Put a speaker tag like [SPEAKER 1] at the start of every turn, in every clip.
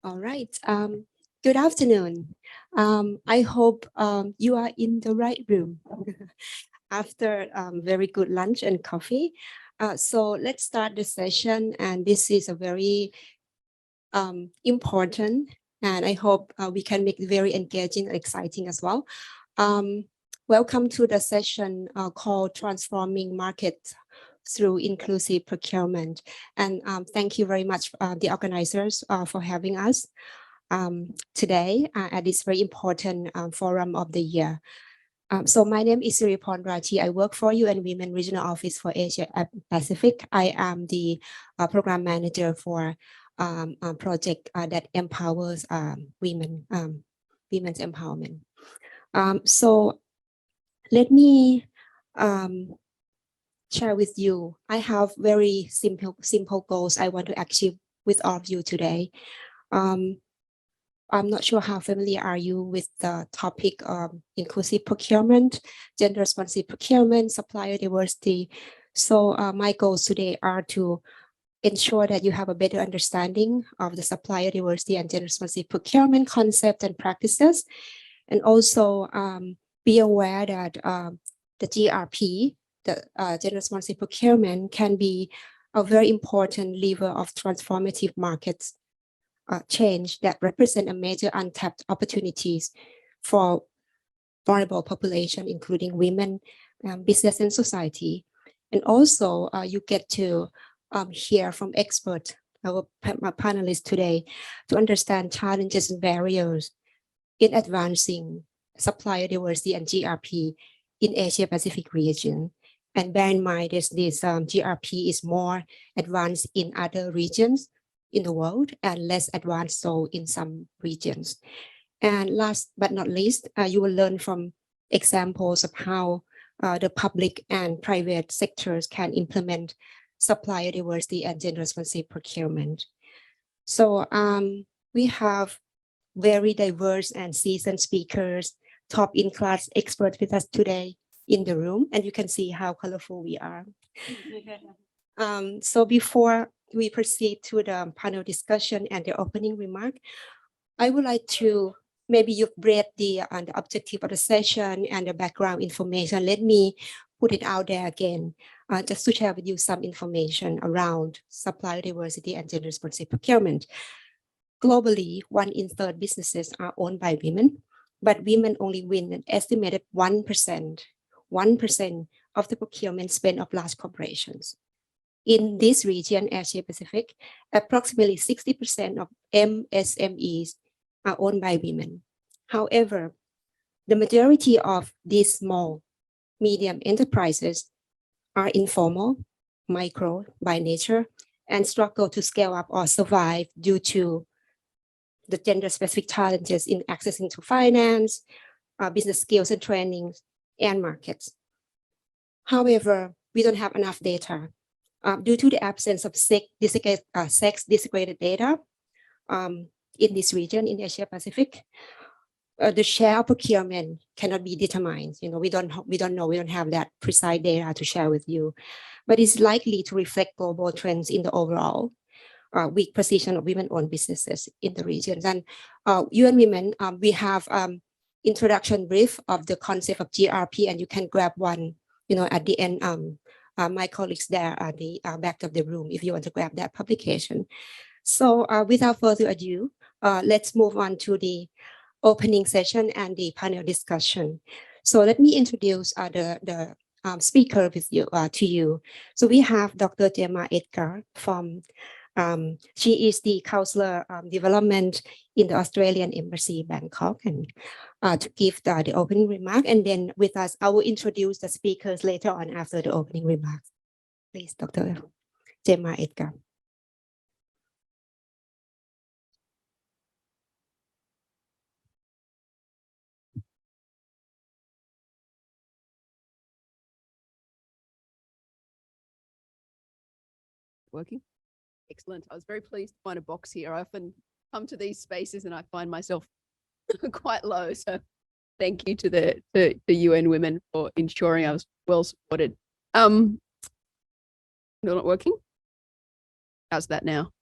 [SPEAKER 1] All right. Good afternoon. I hope you are in the right room after very good lunch and coffee. So let's start the session. And this is a very important, and I hope we can make it very engaging and exciting as well. Um, Welcome to the session called Transforming Markets through Inclusive Procurement. And thank you very much, the organizers, for having us today at this very important forum of the year. So my name is Siripon Rathi. I work for UN Women Regional Office for Asia Pacific. I am the program manager for a project that empowers women, women's empowerment. So let me share with you. I have very simple goals I want to achieve with all of you today. I'm not sure how familiar are you with the topic of inclusive procurement, gender responsive procurement, supplier diversity. So my goals today are to ensure that you have a better understanding of the supplier diversity and gender responsive procurement concept and practices, and also be aware that the GRP, the gender responsive procurement, can be a very important lever of transformative markets change that represent a major untapped opportunities for vulnerable population, including women, business and society. And also you get to hear from experts, our panelists today, to understand challenges and barriers in advancing supplier diversity and GRP in Asia Pacific region. And bear in mind this GRP is more advanced in other regions in the world and less advanced so in some regions. And last but not least, you will learn from examples of how the public and private sectors can implement supplier diversity and gender responsive procurement. So we have very diverse and seasoned speakers, top in-class experts with us today in the room, and you can see how colorful we are. So before we proceed to the panel discussion and the opening remark, I would like to, maybe you've read the objective of the session and the background information. Let me put it out there again, just to share with you some information around supplier diversity and gender responsive procurement. Globally, 1 in 3 businesses are owned by women, but women only win an estimated 1% of the procurement spend of large corporations. In this region, Asia Pacific, approximately 60% of MSMEs are owned by women. However, the majority of these small, medium enterprises are informal, micro by nature, and struggle to scale up or survive due to the gender-specific challenges in accessing to finance, business skills and trainings, and markets. However, we don't have enough data due to the absence of sex-desegregated data in this region in Asia Pacific. The share of procurement cannot be determined. We don't know. We don't have that precise data to share with you, but it's likely to reflect global trends in the overall weak position of women-owned businesses in the regions. And UN Women, we have introduction brief of the concept of GRP, and you can grab one, at the end. My colleagues there at the back of the room, if you want to grab that publication. So without further ado, let's move on to the opening session and the panel discussion. So let me introduce the speaker with you to you. So we have Dr. Gemma Edgar from she is the counselor development in the Australian Embassy, Bangkok, and to give the opening remark. And then with us, I will introduce the speakers later on after the opening remarks. Please, Dr. Gemma Edgar.
[SPEAKER 2] Working? Excellent. I was very pleased to find a box here. I often come to these spaces and I find myself quite low. So thank you to the UN Women for ensuring I was well supported. Not working? How's that now?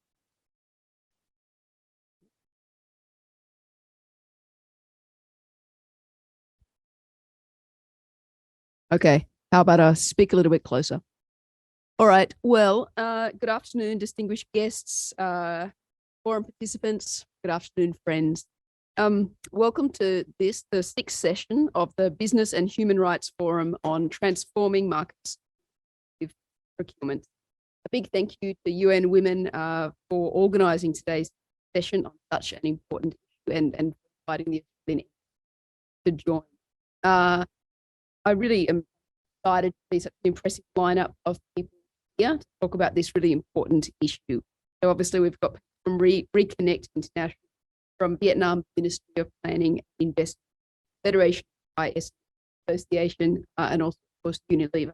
[SPEAKER 2] Okay. How about I speak a little bit closer? All right. Well, good afternoon, distinguished guests, forum participants. Good afternoon, friends. Welcome to the sixth session of the Business and Human Rights Forum on Transforming Markets with Procurement. A big thank you to UN Women for organising today's session on such an important issue and inviting the Australian to join. I really am excited to see such an impressive lineup of people here to talk about this really important issue. So obviously we've got from Reconnect International, from Vietnam Ministry of Planning and Investment, Federation IS Association, and also of course Unilever.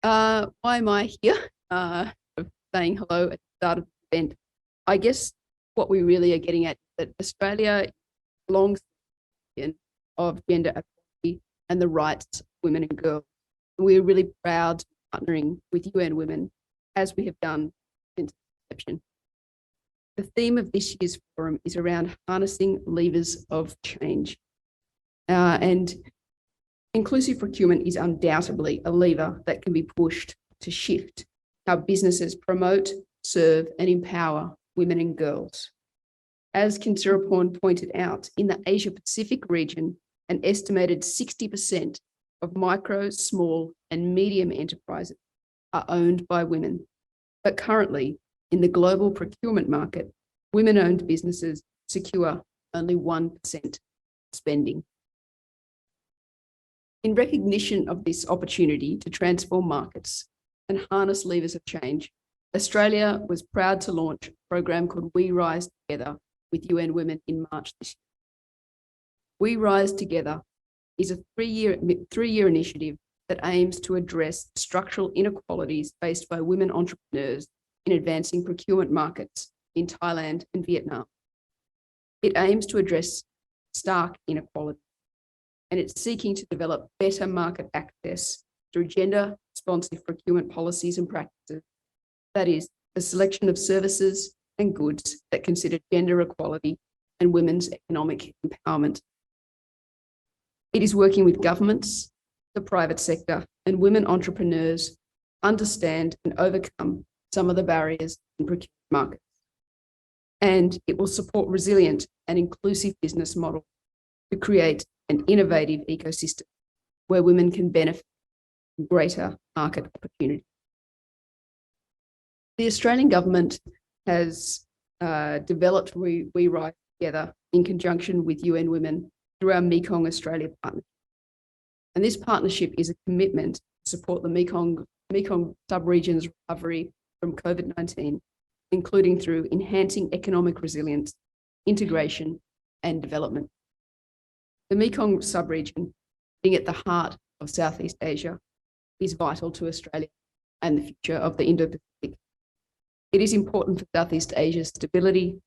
[SPEAKER 2] Why am I here? Saying hello at the start of the event. I guess what we really are getting at is that Australia belongs of gender equality and the rights of women and girls. We're really proud to be partnering with UN Women, as we have done since inception. The theme of this year's forum is around harnessing levers of change. And inclusive procurement is undoubtedly a lever that can be pushed to shift how businesses promote, serve, and empower women and girls. As Kinsiraporn pointed out, in the Asia-Pacific region, an estimated 60% of micro, small, and medium enterprises are owned by women. But currently, in the global procurement market, women-owned businesses secure only 1% spending. In recognition of this opportunity to transform markets and harness levers of change, Australia was proud to launch a program called We Rise Together with UN Women in March this year. We Rise Together is a three-year initiative that aims to address structural inequalities faced by women entrepreneurs in advancing procurement markets in Thailand and Vietnam. It aims to address stark inequality, and it's seeking to develop better market access through gender-responsive procurement policies and practices. That is, the selection of services and goods that consider gender equality and women's economic empowerment. It is working with governments, the private sector, and women entrepreneurs to understand and overcome some of the barriers in procurement markets. And it will support resilient and inclusive business models to create an innovative ecosystem where women can benefit from greater market opportunity. The Australian government has developed We Rise Together in conjunction with UN Women through our Mekong Australia partnership. And this partnership is a commitment to support the Mekong sub-region's recovery from COVID-19, including through enhancing economic resilience, integration, and development. The Mekong sub-region, being at the heart of Southeast Asia, is vital to Australia and the future of the Indo-Pacific. It is important for Southeast Asia's stability,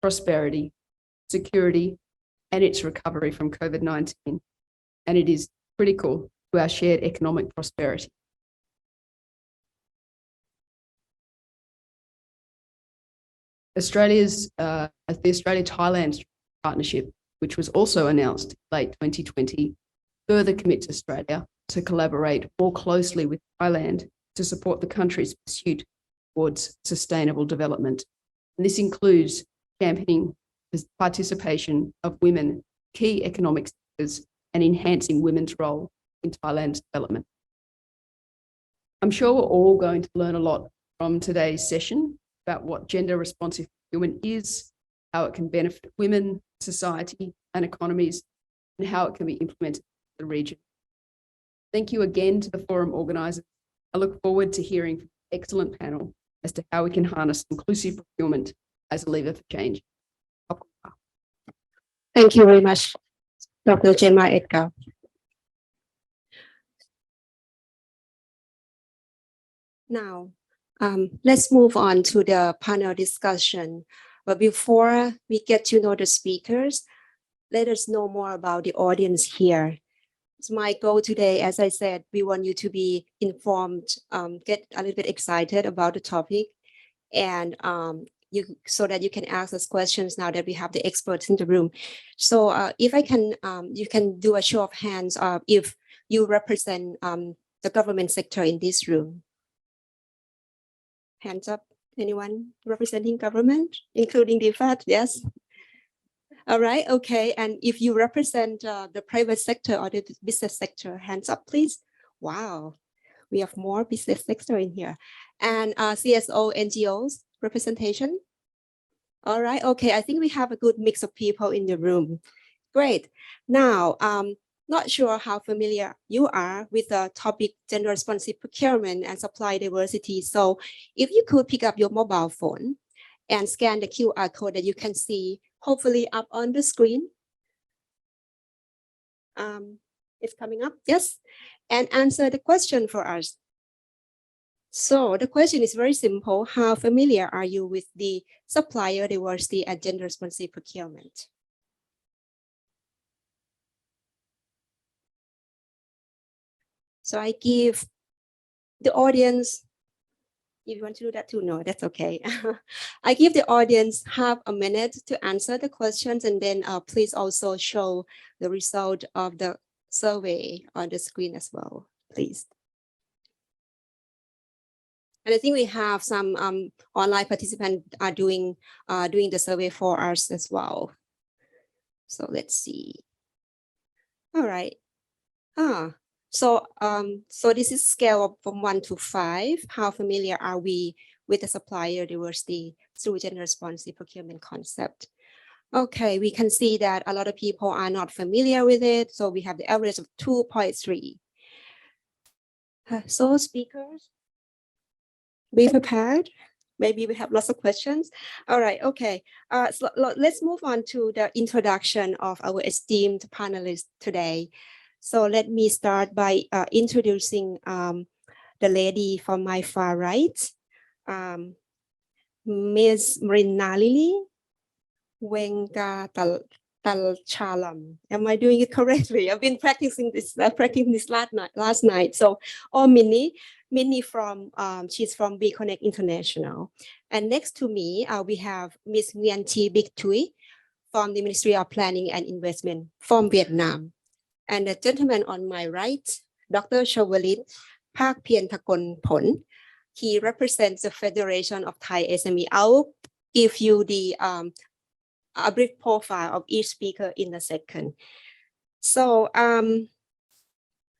[SPEAKER 2] prosperity, security, and its recovery from COVID-19, and it is critical to our shared economic prosperity. The Australia-Thailand partnership, which was also announced late 2020, further commits Australia to collaborate more closely with Thailand to support the country's pursuit towards sustainable development. And this includes championing the participation of women in key economic sectors and enhancing women's role in Thailand's development. I'm sure we're all going to learn a lot from today's session about what gender-responsive procurement is, how it can benefit women, society, and economies, and how it can be implemented in the region. Thank you again to the forum organisers. I look forward to hearing from the excellent panel as to how we can harness inclusive procurement as a lever for change.
[SPEAKER 1] Thank you very much, Dr. Gemma Edgar. Now, let's move on to the panel discussion. But before we get to know the speakers, let us know more about the audience here. So my goal today, as I said, we want you to be informed, get a little bit excited about the topic, and so that you can ask us questions now that we have the experts in the room. So if I can, you can do a show of hands if you represent the government sector in this room? Hands up. Anyone representing government, including the FAT? Yes. All right. Okay. And if you represent the private sector or the business sector, hands up, please. Wow. We have more business sector in here. And CSO, NGOs representation. All right. Okay. I think we have a good mix of people in the room. Great. Now, not sure how familiar you are with the topic gender responsive procurement and supply diversity. So if you could pick up your mobile phone and scan the QR code that you can see, hopefully up on the screen. It's coming up, yes, and answer the question for us. So the question is very simple. How familiar are you with the supplier diversity and gender responsive procurement? So I give the audience, if you want to do that too, no, that's okay. I give the audience half a minute to answer the questions, and then please also show the result of the survey on the screen as well, please. And I think we have some online participants are doing the survey for us as well. So let's see. All right. So this is scale from 1 to 5. How familiar are we with the supplier diversity through gender responsive procurement concept? Okay, we can see that a lot of people are not familiar with it. So we have the average of 2.3. So speakers, be prepared. Maybe we have lots of questions. All right, okay. So let's move on to the introduction of our esteemed panelists today. So let me start by introducing the lady from my far right, Ms. Mrinalini Talchalam. Am I doing it correctly? I've been practicing this last night. So, or Minnie from she's from B Connect International, and next to me we have Ms. Nguyen Thi Bích Thuy from the Ministry of Planning and Investment from Vietnam. And the gentleman on my right, Dr. Chawalin Park Pienthakon Pon. He represents the Federation of Thai SME. I'll give you the a brief profile of each speaker in a second. So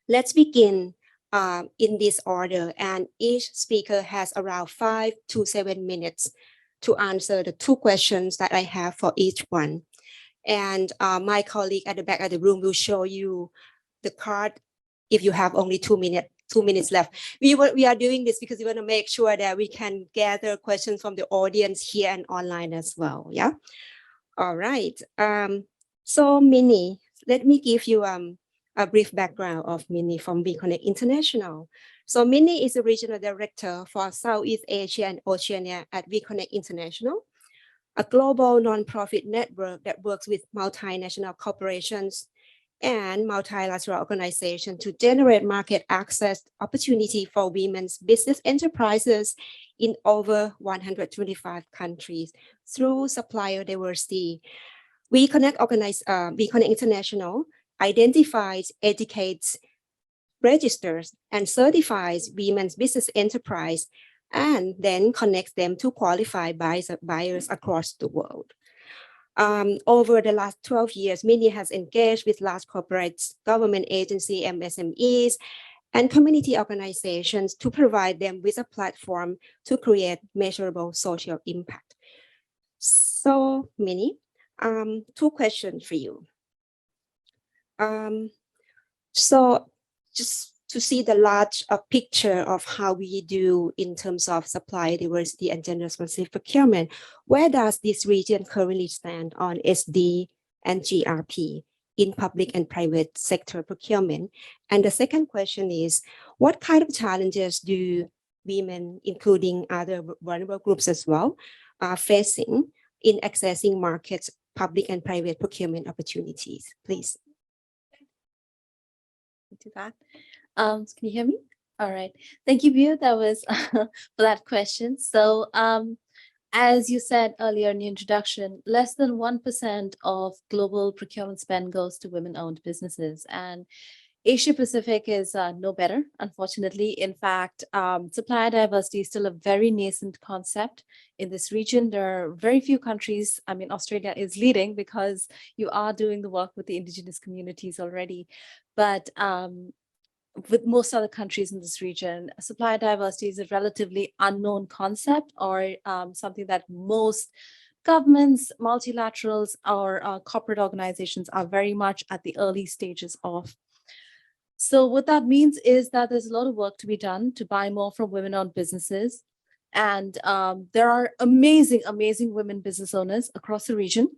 [SPEAKER 1] let's begin in this order, and each speaker has around 5 to 7 minutes to answer the 2 questions that I have for each one. And my colleague at the back of the room will show you the card if you have only 2 minutes left. We are doing this because we want to make sure that we can gather questions from the audience here and online as well. Yeah. All right. So Minnie, let me give you a brief background of Minnie from B Connect International. So Minnie is the regional director for Southeast Asia and Oceania at B Connect International, a global nonprofit network that works with multinational corporations and multilateral organizations to generate market access opportunity for women's business enterprises in over 125 countries through supplier diversity. We Connect International identifies, educates, registers, and certifies women's business enterprise, and then connects them to qualified buyers across the world. Over the last 12 years, Minnie has engaged with large corporates, government agencies, MSMEs, and community organizations to provide them with a platform to create measurable social impact. So, Minnie, 2 questions for you. So just to see the large picture of how we do in terms of supply diversity and gender responsive procurement, where does this region currently stand on SD and GRP in public and private sector procurement? And the second question is, what kind of challenges do women, including other vulnerable groups as well, are facing in accessing markets, public and private procurement opportunities? Please.
[SPEAKER 3] Do that. Can you hear me? All right. Thank you, View. That was for that question. So as you said earlier in the introduction, less than 1% of global procurement spend goes to women-owned businesses. And Asia Pacific is no better, unfortunately. In fact, supplier diversity is still a very nascent concept in this region. There are very few countries. I mean, Australia is leading because you are doing the work with the indigenous communities already. But with most other countries in this region, supplier diversity is a relatively unknown concept, or something that most governments, multilaterals, or corporate organizations are very much at the early stages of. So what that means is that there's a lot of work to be done to buy more from women-owned businesses. And there are amazing, amazing women business owners across the region.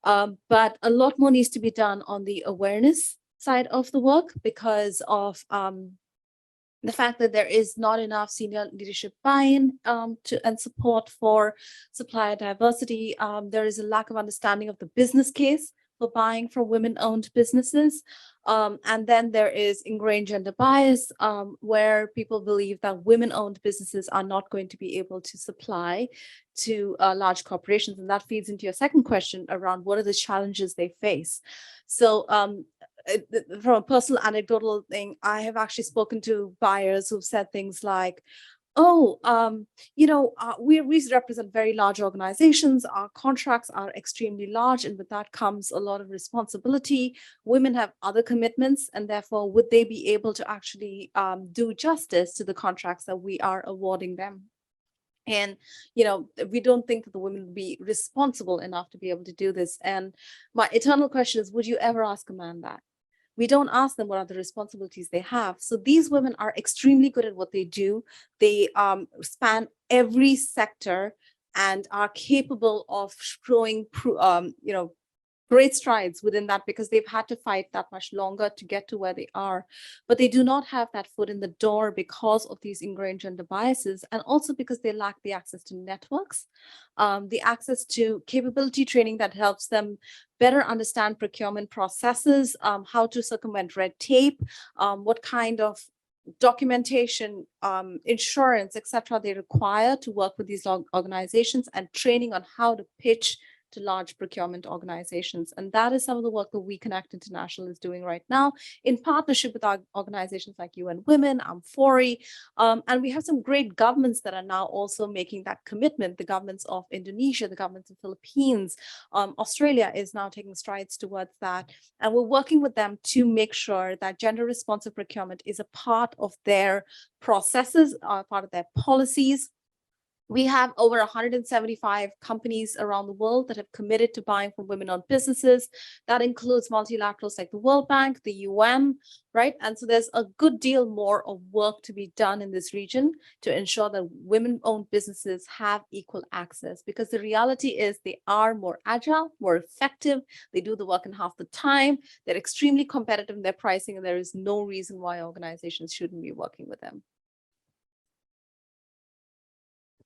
[SPEAKER 3] But a lot more needs to be done on the awareness side of the work because of the fact that there is not enough senior leadership buy-in and support for supplier diversity. There is a lack of understanding of the business case for buying from women-owned businesses. And then there is ingrained gender bias, where people believe that women-owned businesses are not going to be able to supply to large corporations. And that feeds into your second question around what are the challenges they face. So from a personal anecdotal thing, I have actually spoken to buyers who've said things like, oh, we represent very large organizations. Our contracts are extremely large, and with that comes a lot of responsibility. Women have other commitments, and therefore, would they be able to actually do justice to the contracts that we are awarding them? And, we don't think that the women would be responsible enough to be able to do this. And my eternal question is, would you ever ask a man that? We don't ask them what are the responsibilities they have. So these women are extremely good at what they do. They span every sector and are capable of showing, great strides within that because they've had to fight that much longer to get to where they are. But they do not have that foot in the door because of these ingrained gender biases, and also because they lack the access to networks, the access to capability training that helps them better understand procurement processes, how to circumvent red tape, what kind of documentation, insurance, etc., they require to work with these organizations, and training on how to pitch to large procurement organizations. And that is some of the work that We Connect International is doing right now in partnership with our organizations like UN Women, Amfori. And we have some great governments that are now also making that commitment. The governments of Indonesia, the governments of Philippines, Australia is now taking strides towards that. And we're working with them to make sure that gender responsive procurement is a part of their processes, part of their policies. We have over 175 companies around the world that have committed to buying from women-owned businesses. That includes multilaterals like the World Bank, the UN, right? And so there's a good deal more of work to be done in this region to ensure that women-owned businesses have equal access, because the reality is they are more agile, more effective. They do the work in half the time. They're extremely competitive in their pricing, and there is no reason why organizations shouldn't be working with them.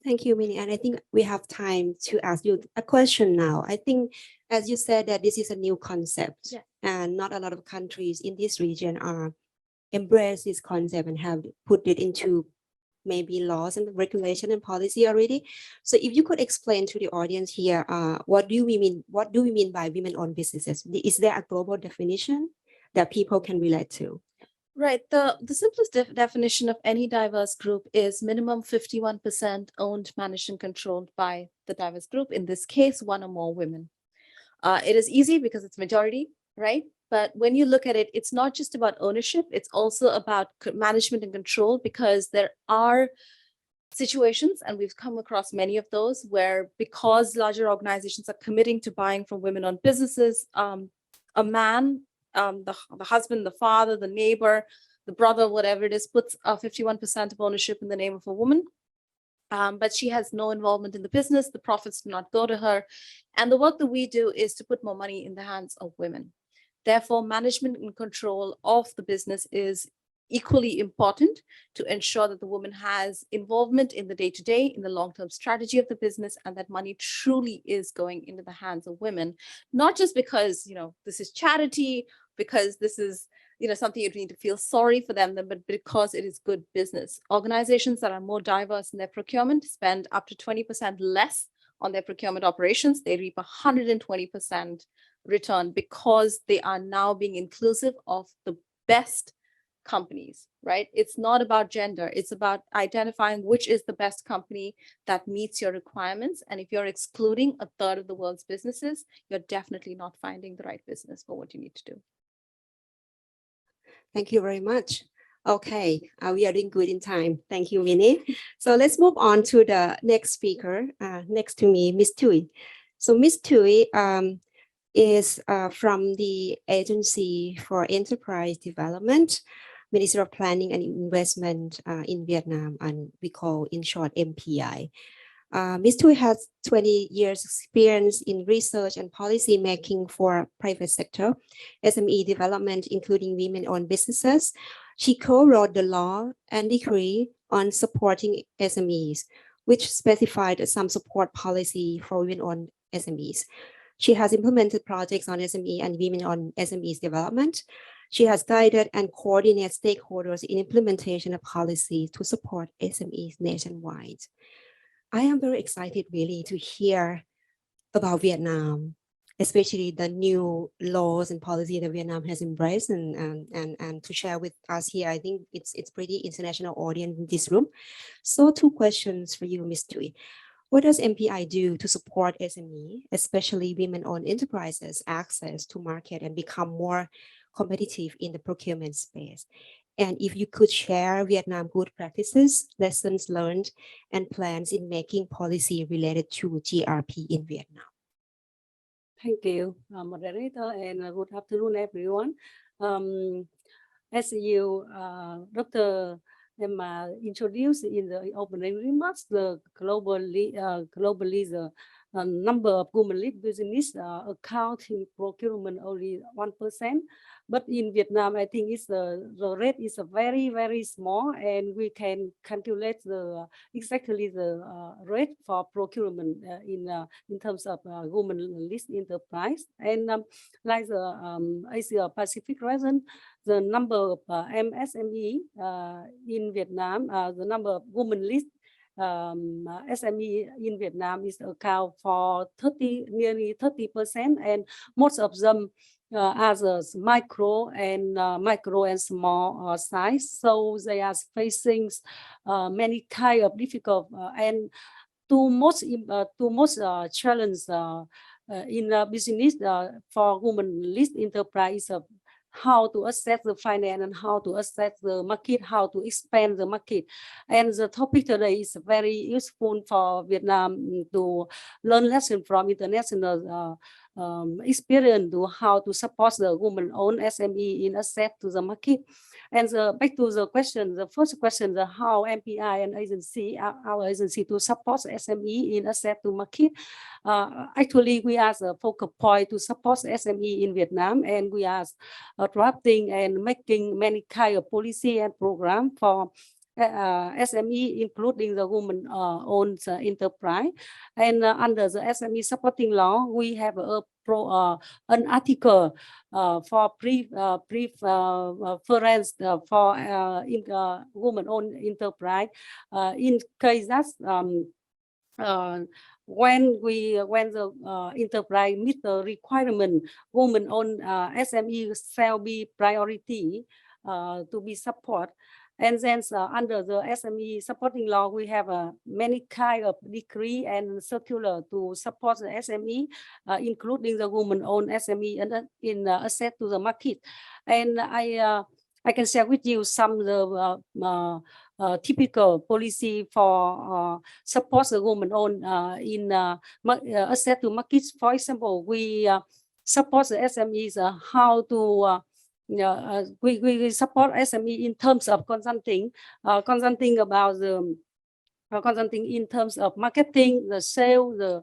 [SPEAKER 1] Thank you, Minnie. And I think we have time to ask you a question now. I think, as you said, that this is a new concept,
[SPEAKER 3] Yeah.
[SPEAKER 1] and not a lot of countries in this region are embrace this concept and have put it into maybe laws and regulation and policy already. So if you could explain to the audience here, what do we mean? What do we mean by women-owned businesses? Is there a global definition that people can relate to?
[SPEAKER 3] Right. The simplest definition of any diverse group is minimum 51% owned, managed, and controlled by the diverse group. In this case, one or more women. It is easy because it's majority, right? But when you look at it, it's not just about ownership. It's also about management and control, because there are situations, and we've come across many of those, where because larger organizations are committing to buying from women-owned businesses, a man, the husband, the father, the neighbor, the brother, whatever it is, puts 51% of ownership in the name of a woman. But she has no involvement in the business. The profits do not go to her. And the work that we do is to put more money in the hands of women. Therefore, management and control of the business is equally important to ensure that the woman has involvement in the day-to-day, in the long-term strategy of the business, and that money truly is going into the hands of women, not just because, this is charity, because this is, something you need to feel sorry for them, but because it is good business. Organizations that are more diverse in their procurement spend up to 20% less on their procurement operations. They reap 120% return because they are now being inclusive of the best companies, right? It's not about gender. It's about identifying which is the best company that meets your requirements. And if you're excluding a third of the world's businesses, you're definitely not finding the right business for what you need to do.
[SPEAKER 1] Thank you very much. Okay, we are doing good in time. Thank you, Winnie. So let's move on to the next speaker. Next to me, Miss Tui. So Miss Tui is from the Agency for Enterprise Development, Ministry of Planning and Investment in Vietnam, and we call in short MPI. Ms. Tui has 20 years experience in research and policy making for private sector, SME development, including women-owned businesses. She co-wrote the law and decree on supporting SMEs, which specified some support policy for women-owned SMEs. She has implemented projects on SME and women-owned SMEs development. She has guided and coordinated stakeholders in implementation of policy to support SMEs nationwide. I am very excited really to hear about Vietnam, especially the new laws and policy that Vietnam has embraced and to share with us here. I think it's pretty international audience in this room. So 2 questions for you, Ms. Tui. What does MPI do to support SME, especially women-owned enterprises, access to market and become more competitive in the procurement space? And if you could share Vietnam good practices, lessons learned, and plans in making policy related to GRP in Vietnam.
[SPEAKER 4] Thank you, moderator, and good afternoon, everyone. As you, Dr. Emma introduced in the opening remarks, the globally the number of women-led business accounting procurement only 1%. But in Vietnam, I think it's the rate is very, very small, and we can calculate exactly the rate for procurement in terms of women-led enterprise. And like the Asia Pacific region, the number of MSME in Vietnam, the number of women-led SME in Vietnam is account for nearly 30%, and most of them are the micro and small size. So they are facing many kind of difficult and two most challenge in business for women-led enterprise how to assess the finance and how to assess the market, how to expand the market. And the topic today is very useful for Vietnam to learn lessons from international experience to how to support the women-owned SME in access to the market. And back to the question, the first question, how MPI and agency, our agency to support SME in access to market. Actually, we are the focal point to support SME in Vietnam, and we are drafting and making many kind of policy and program for SME, including the women-owned enterprise. And under the SME supporting law, we have an article for preference for women-owned enterprise in case that when the enterprise meet the requirement, women-owned SME shall be priority to be support. And then under the SME supporting law, we have many kind of decree and circular to support the SME, including the women-owned SME and in access to the market. And I can share with you some of the typical policy for support the women-owned in access to markets. For example, we support the SMEs how to we support SME in terms of consulting about the consulting in terms of marketing, the sales, the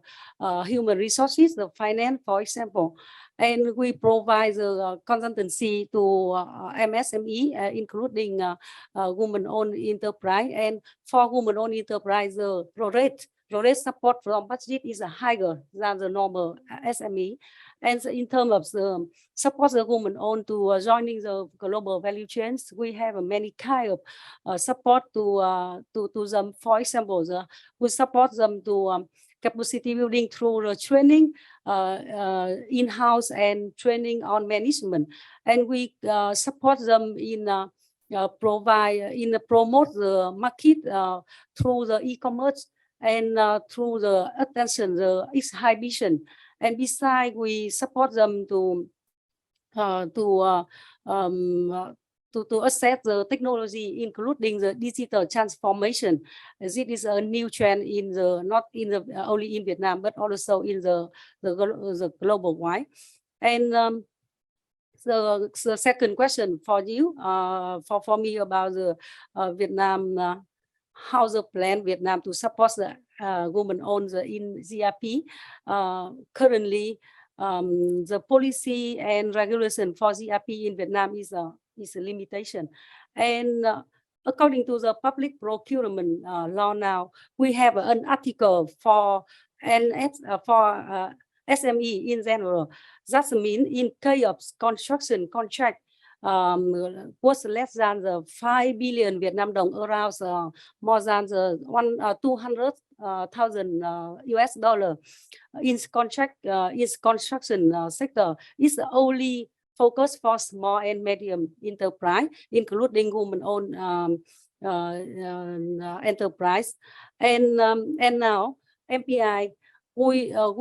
[SPEAKER 4] human resources, the finance, for example. And we provide the consultancy to MSME, including women-owned enterprise. And for women-owned enterprise, the rate support from budget is higher than the normal SME. And in terms of the support the women-owned to joining the global value chains, we have many kind of support to them. For example, we support them to capacity building through the training in-house and training on management. And we support them in promote the market through the e-commerce and through the attention, the exhibition. And besides, we support them to assess the technology, including the digital transformation. This is a new trend in the not in the only in Vietnam, but also in the global wide. And the second question for you, for me about the Vietnam, how the plan Vietnam to support the women-owned in GRP. Currently, the policy and regulation for GRP in Vietnam is a limitation. And according to the public procurement law now, we have an article for SME in general. That means in case of construction contract was less than the 5 billion Vietnam dong, around more than the 200,000 US dollar in contract is construction sector is only focus for small and medium enterprise, including women-owned enterprise. And now MPI, we are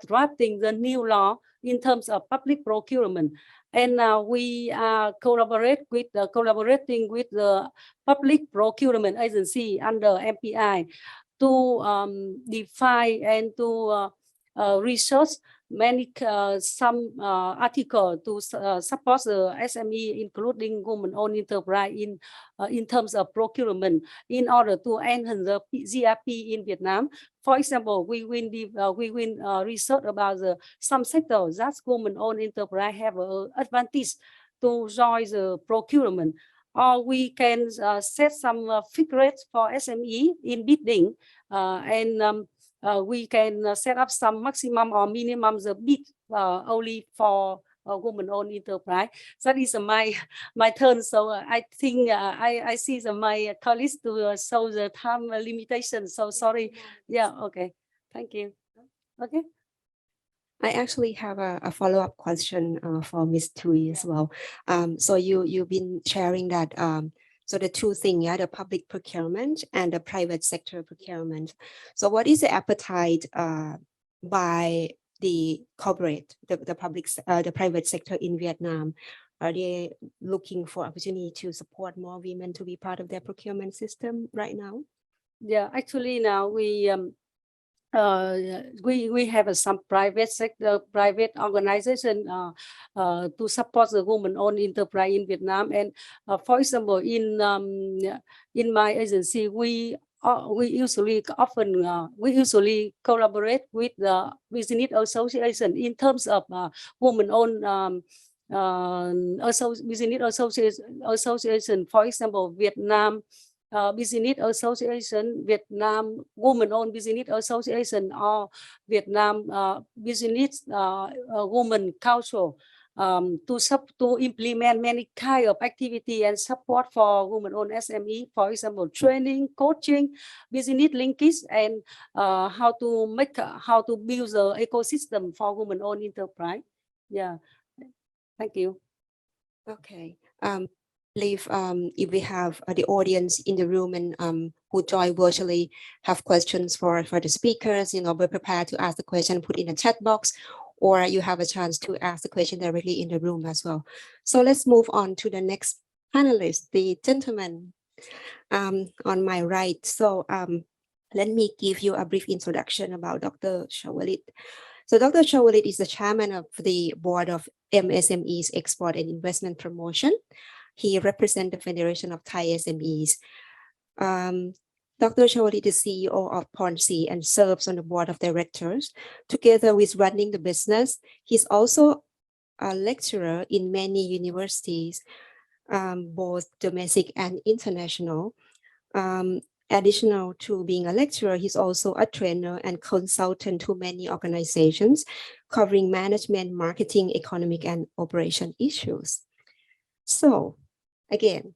[SPEAKER 4] drafting the new law in terms of public procurement, and now we are collaborating with the public procurement agency under MPI to define and to research many some article to support the SME, including women-owned enterprise in terms of procurement, in order to enhance the GRP in Vietnam. For example, we will research about some sectors that women-owned enterprise have an advantage to join the procurement, or we can set some fixed rates for SME in bidding, and we can set up some maximum or minimum the bid only for woman-owned enterprise. That is my turn. So I think I see my colleagues to show the time limitation. So sorry. Yeah. Okay. Thank you. Okay.
[SPEAKER 1] I actually have a follow-up question for Ms. Thuy as well. So you've been sharing that so the two things, yeah, the public procurement and the private sector procurement. So what is the appetite by the corporate, the private sector in Vietnam? Are they looking for opportunity to support more women to be part of their procurement system right now?
[SPEAKER 4] Yeah, actually now we have some private sector, private organization to support the women-owned enterprise in Vietnam. And for example, in my agency, we usually collaborate with the business association in terms of women-owned business association. For example, Vietnam Business Association, Vietnam Women-Owned Business Association, or Vietnam Business Women Council to implement many kind of activity and support for women-owned SME. For example, training, coaching, business linkage, and how to build the ecosystem for women-owned enterprise. Yeah, thank you.
[SPEAKER 1] Okay. Believe if we have the audience in the room and who join virtually have questions for the speakers, we're prepared to ask the question, put in the chat box, or you have a chance to ask the question directly in the room as well. So let's move on to the next panelist, the gentleman on my right. So let me give you a brief introduction about Dr. Shawalit. So Dr. Shawalit is the chairman of the board of MSME's Export and Investment Promotion. He represents the Federation of Thai SMEs. Dr. Shawalit is CEO of Ponzi and serves on the board of directors. Together with running the business, he's also a lecturer in many universities, both domestic and international. Additional to being a lecturer, he's also a trainer and consultant to many organizations covering management, marketing, economic, and operation issues. So again,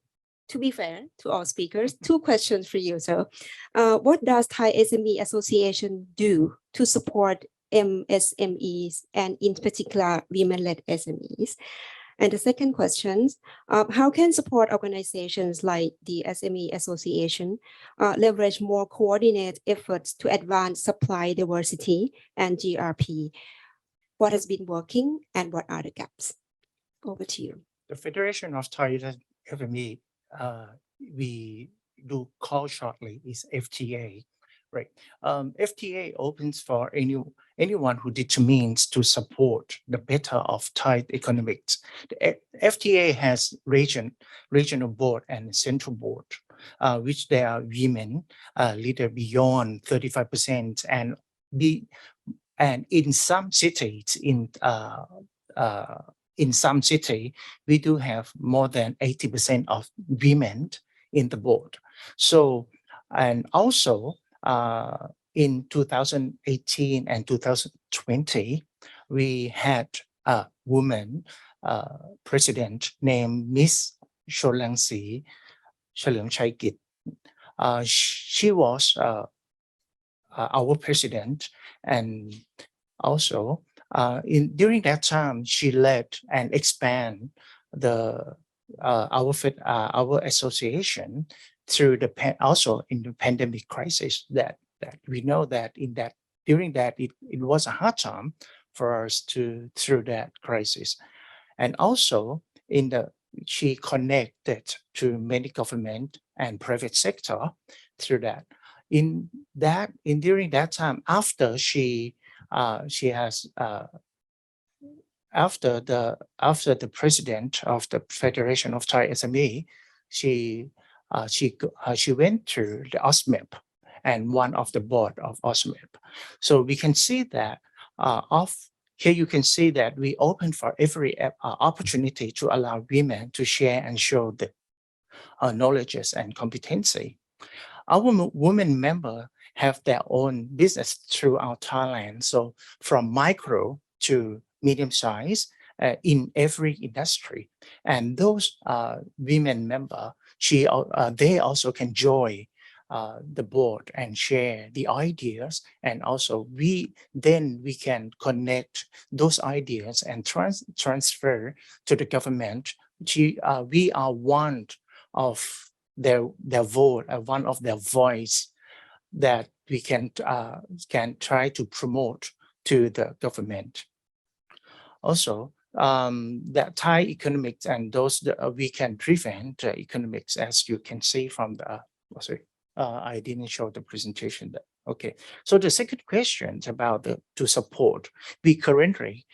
[SPEAKER 1] to be fair to all speakers, two questions for you. So, what does Thai SME Association do to support MSMEs and in particular women-led SMEs? And the second question, how can support organizations like the SME Association leverage more coordinated efforts to advance supply diversity and GRP? What has been working and what are the gaps? Over to you.
[SPEAKER 5] The Federation of Thai SME, we do call shortly is FTA, right? FTA opens for anyone who determines to support the better of Thai economics. The FTA has regional board and central board, which there are women leader beyond 35% and in some cities in some city, we do have more than 80% of women in the board. So, and also in 2018 and 2020, we had a woman president named Miss Cholangsi Chalermchaikit. She was our president, and also during that time, she led and expand our association through also in the pandemic crisis that we know that during that it was a hard time for us through that crisis, and also she connected to many government and private sector through that. During that time, after after the president of the Federation of Thai SME, she went to the OSMEP and one of the board of OSMEP. So we can see that here you can see that we open for every opportunity to allow women to share and show the knowledges and competency. Our women members have their own business throughout Thailand. So from micro to medium size in every industry. And those women members, they also can join the board and share the ideas. And also we can connect those ideas and transfer to the government. We are one of their vote, one of their voice that we can try to promote to the government. Also, that Thai economics and those we can prevent the economics, as you can see from the. I didn't show the presentation. Okay, so the second question is about to support. We currently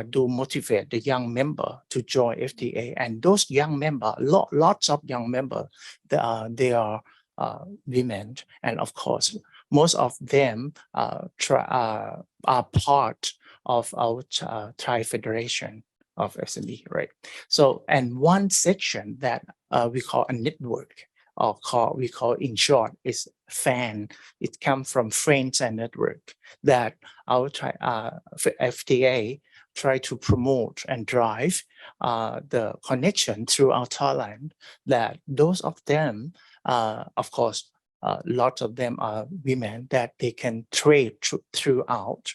[SPEAKER 5] do motivate the young member to join FTA, and those young member, lots of young member, they are women, and of course, most of them are part of our Thai Federation of SME, right? So, and one section that we call a network, or we call in short is FAN. It comes from Friends and Network that our FTA try to promote and drive the connection throughout Thailand. That those of them, of course, lots of them are women that they can trade throughout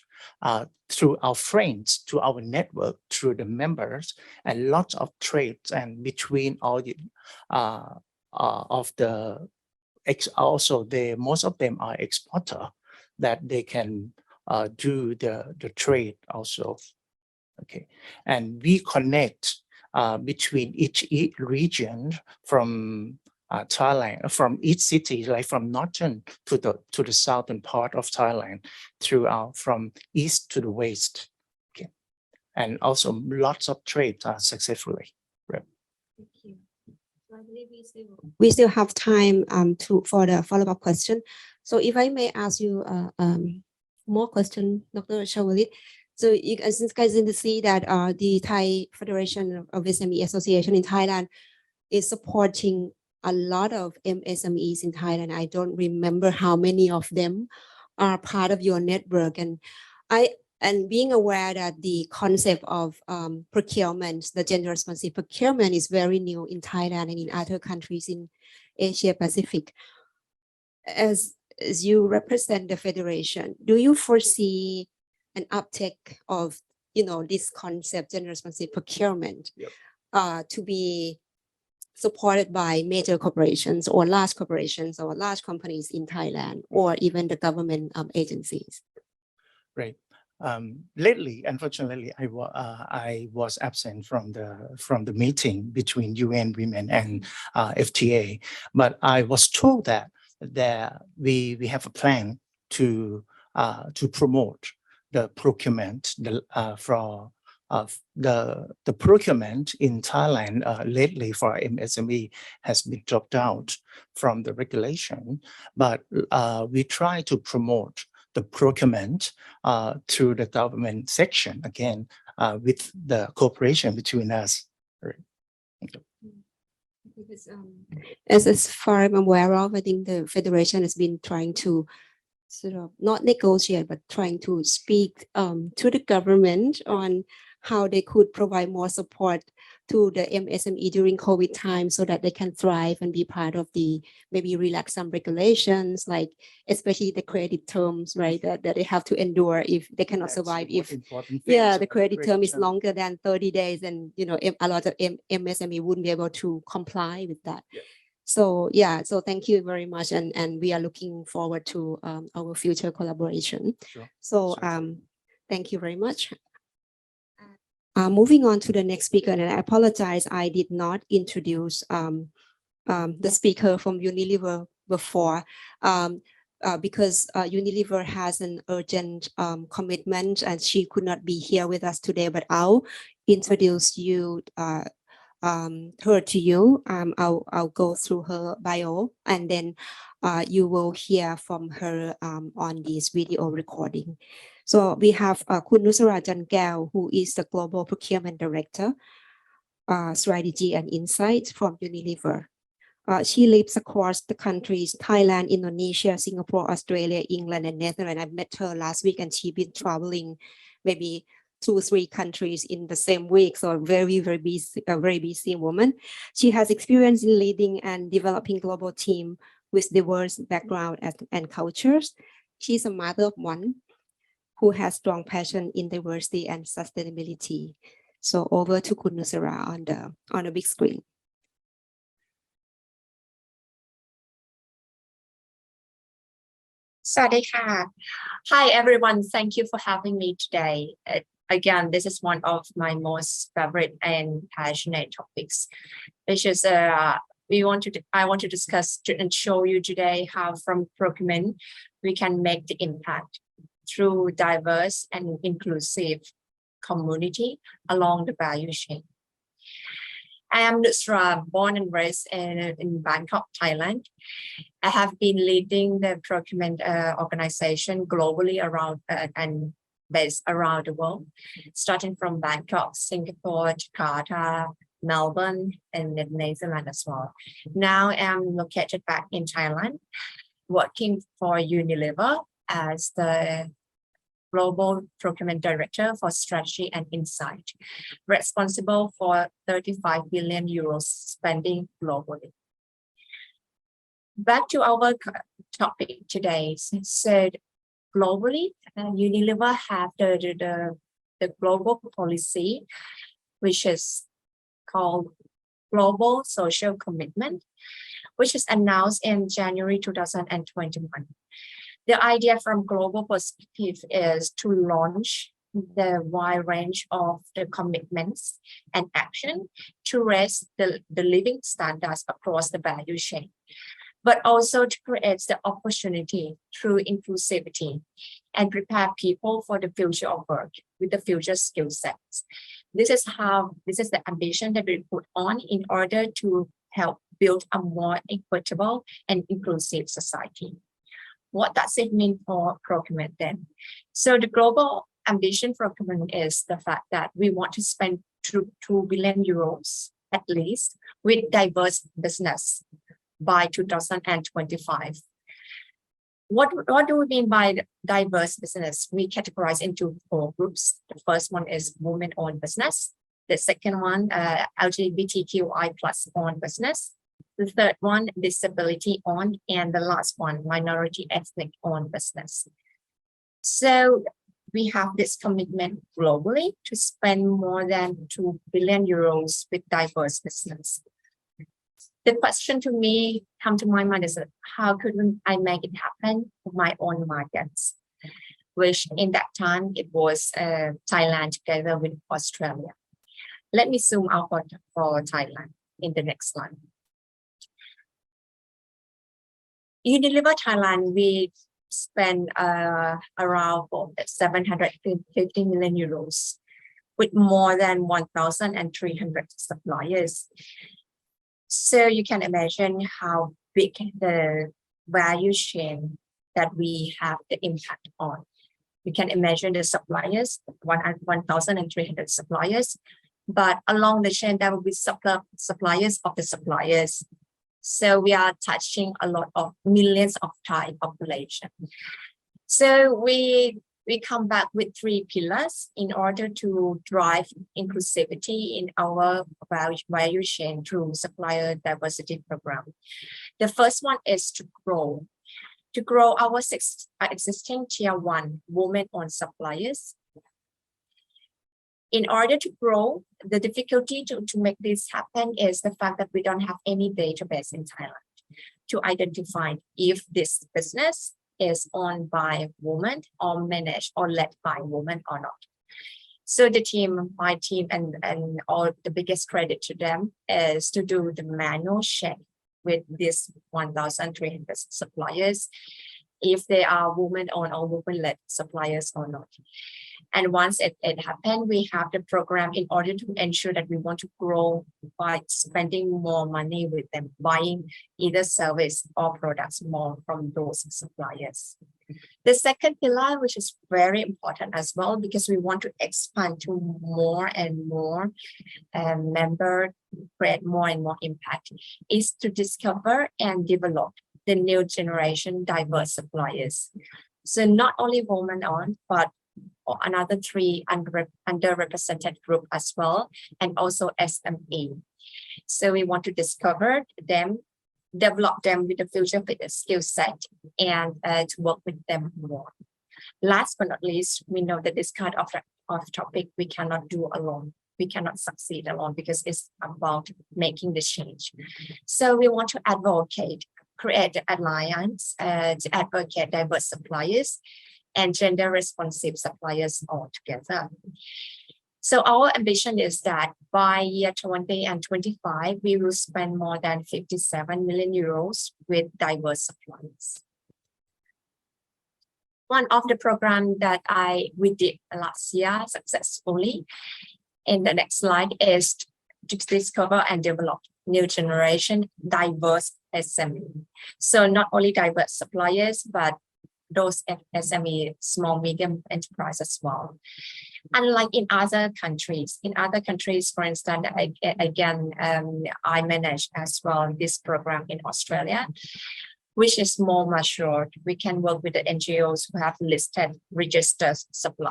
[SPEAKER 5] through our friends, to our network, through the members, and lots of trades and between all the of the also most of them are exporter that they can do the trade also. Okay, and we connect between each region from Thailand, from each city, like from northern to the southern part of Thailand, throughout from east to the west. Okay, and also lots of trades are successfully. Right.
[SPEAKER 1] Thank you. I believe we still have time for the follow-up question. So if I may ask you more question, Dr. Shawalit. So as you guys can see that the Thai Federation of SME Association in Thailand is supporting a lot of MSMEs in Thailand. I don't remember how many of them are part of your network. And and being aware that the concept of procurement, the gender responsive procurement is very new in Thailand and in other countries in Asia Pacific. As you represent the federation, do you foresee an uptake of, this concept, gender responsive procurement, to be supported by major corporations or large corporations or large companies in Thailand or even the government agencies?
[SPEAKER 5] Right. Lately, unfortunately, I was absent from the meeting between UN Women and FTA, but I was told that we have a plan to promote the procurement the procurement in Thailand lately for MSME has been dropped out from the regulation, but we try to promote the procurement through the government section again with the cooperation between us.
[SPEAKER 1] Because, as far as I'm aware of, I think the federation has been trying to sort of not negotiate, but trying to speak to the government on how they could provide more support to the MSME during COVID time so that they can thrive and be part of the, maybe relax some regulations, like especially the credit terms, right, that they have to endure if they cannot survive if, the credit term is longer than 30 days and, a lot of MSME wouldn't be able to comply with that.
[SPEAKER 5] Yeah.
[SPEAKER 1] So so thank you very much, and we are looking forward to our future collaboration.
[SPEAKER 5] Sure.
[SPEAKER 1] So
[SPEAKER 5] Sure.
[SPEAKER 1] thank you very much. Moving on to the next speaker, and I apologize, I did not introduce the speaker from Unilever before, because Unilever has an urgent commitment and she could not be here with us today, but I'll introduce her to you. I'll go through her bio, and then you will hear from her on this video recording. So we have Khun Nusara Jankeo, who is the Global Procurement Director, Strategy and Insights from Unilever. She lives across the countries, Thailand, Indonesia, Singapore, Australia, England, and Netherlands. I met her last week and she's been traveling maybe 2 or 3 countries in the same week. So a very busy woman. She has experience in leading and developing global team with diverse background and cultures. She's a mother of one who has strong passion in diversity and sustainability. So over to Khun Nusara on the big screen.
[SPEAKER 6] Sawadee-ka. Hi, everyone. Thank you for having me today. Again, this is one of my most favorite and passionate topics, which is I want to discuss and show you today how from procurement we can make the impact through diverse and inclusive community along the value chain. I am Nusra, born and raised in Bangkok, Thailand. I have been leading the procurement organization globally around and based around the world, starting from Bangkok, Singapore, Jakarta, Melbourne, and the Netherlands as well. Now I'm located back in Thailand, working for Unilever as the Global Procurement Director for Strategy and Insight, responsible for 35 billion euros spending globally. Back to our topic today. So globally, Unilever have the global policy, which is called Global Social Commitment, which is announced in January 2021. The idea from global perspective is to launch the wide range of the commitments and action to raise the living standards across the value chain, but also to create the opportunity through inclusivity and prepare people for the future of work with the future skill sets. This is the ambition that we put on in order to help build a more equitable and inclusive society. What does it mean for procurement then? So the global ambition for procurement is the fact that we want to spend 2 billion euros at least with diverse business by 2025. What do we mean by diverse business? We categorize into 4 groups. The first one is women-owned business. The second one, LGBTQI+ owned business. The third one, disability owned, and the last one, minority ethnic owned business. So we have this commitment globally to spend more than 2 billion euros with diverse business. The question to me come to my mind is how could I make it happen for my own markets? Which in that time it was Thailand together with Australia. Let me zoom out for Thailand in the next slide. Unilever Thailand, we spend around 750 million euros with more than 1,300 suppliers. So you can imagine how big the value chain that we have the impact on. You can imagine the suppliers, 1,300 suppliers, but along the chain there will be suppliers of the suppliers. So we are touching a lot of millions of Thai population. So we come back with 3 pillars in order to drive inclusivity in our value chain through supplier diversity program. The first one is to grow our existing tier 1 women-owned suppliers. In order to grow, the difficulty to make this happen is the fact that we don't have any database in Thailand to identify if this business is owned by women or managed or led by women or not. So the team, my team, and all the biggest credit to them is to do the manual check with these 1,300 suppliers, if they are women-owned or women-led suppliers or not. And once it happened, we have the program in order to ensure that we want to grow by spending more money with them, buying either service or products more from those suppliers. The second pillar, which is very important as well, because we want to expand to more and more members, create more and more impact, is to discover and develop the new generation diverse suppliers. So not only women-owned, but another 3 underrepresented group as well, and also SME. So we want to discover them, develop them with the future fit skill set, and to work with them more. Last but not least, we know that this kind of topic we cannot do alone. We cannot succeed alone because it's about making the change. So we want to advocate, create the alliance to advocate diverse suppliers and gender responsive suppliers all together. So our ambition is that by year 2025, we will spend more than 57 million euros with diverse suppliers. One of the programs that we did last year successfully, in the next slide, is to discover and develop new generation diverse SME. So not only diverse suppliers, but those SME, small, medium enterprise as well. Unlike in other countries, for instance, again, I manage as well this program in Australia, which is more mature. We can work with the NGOs who have listed, registered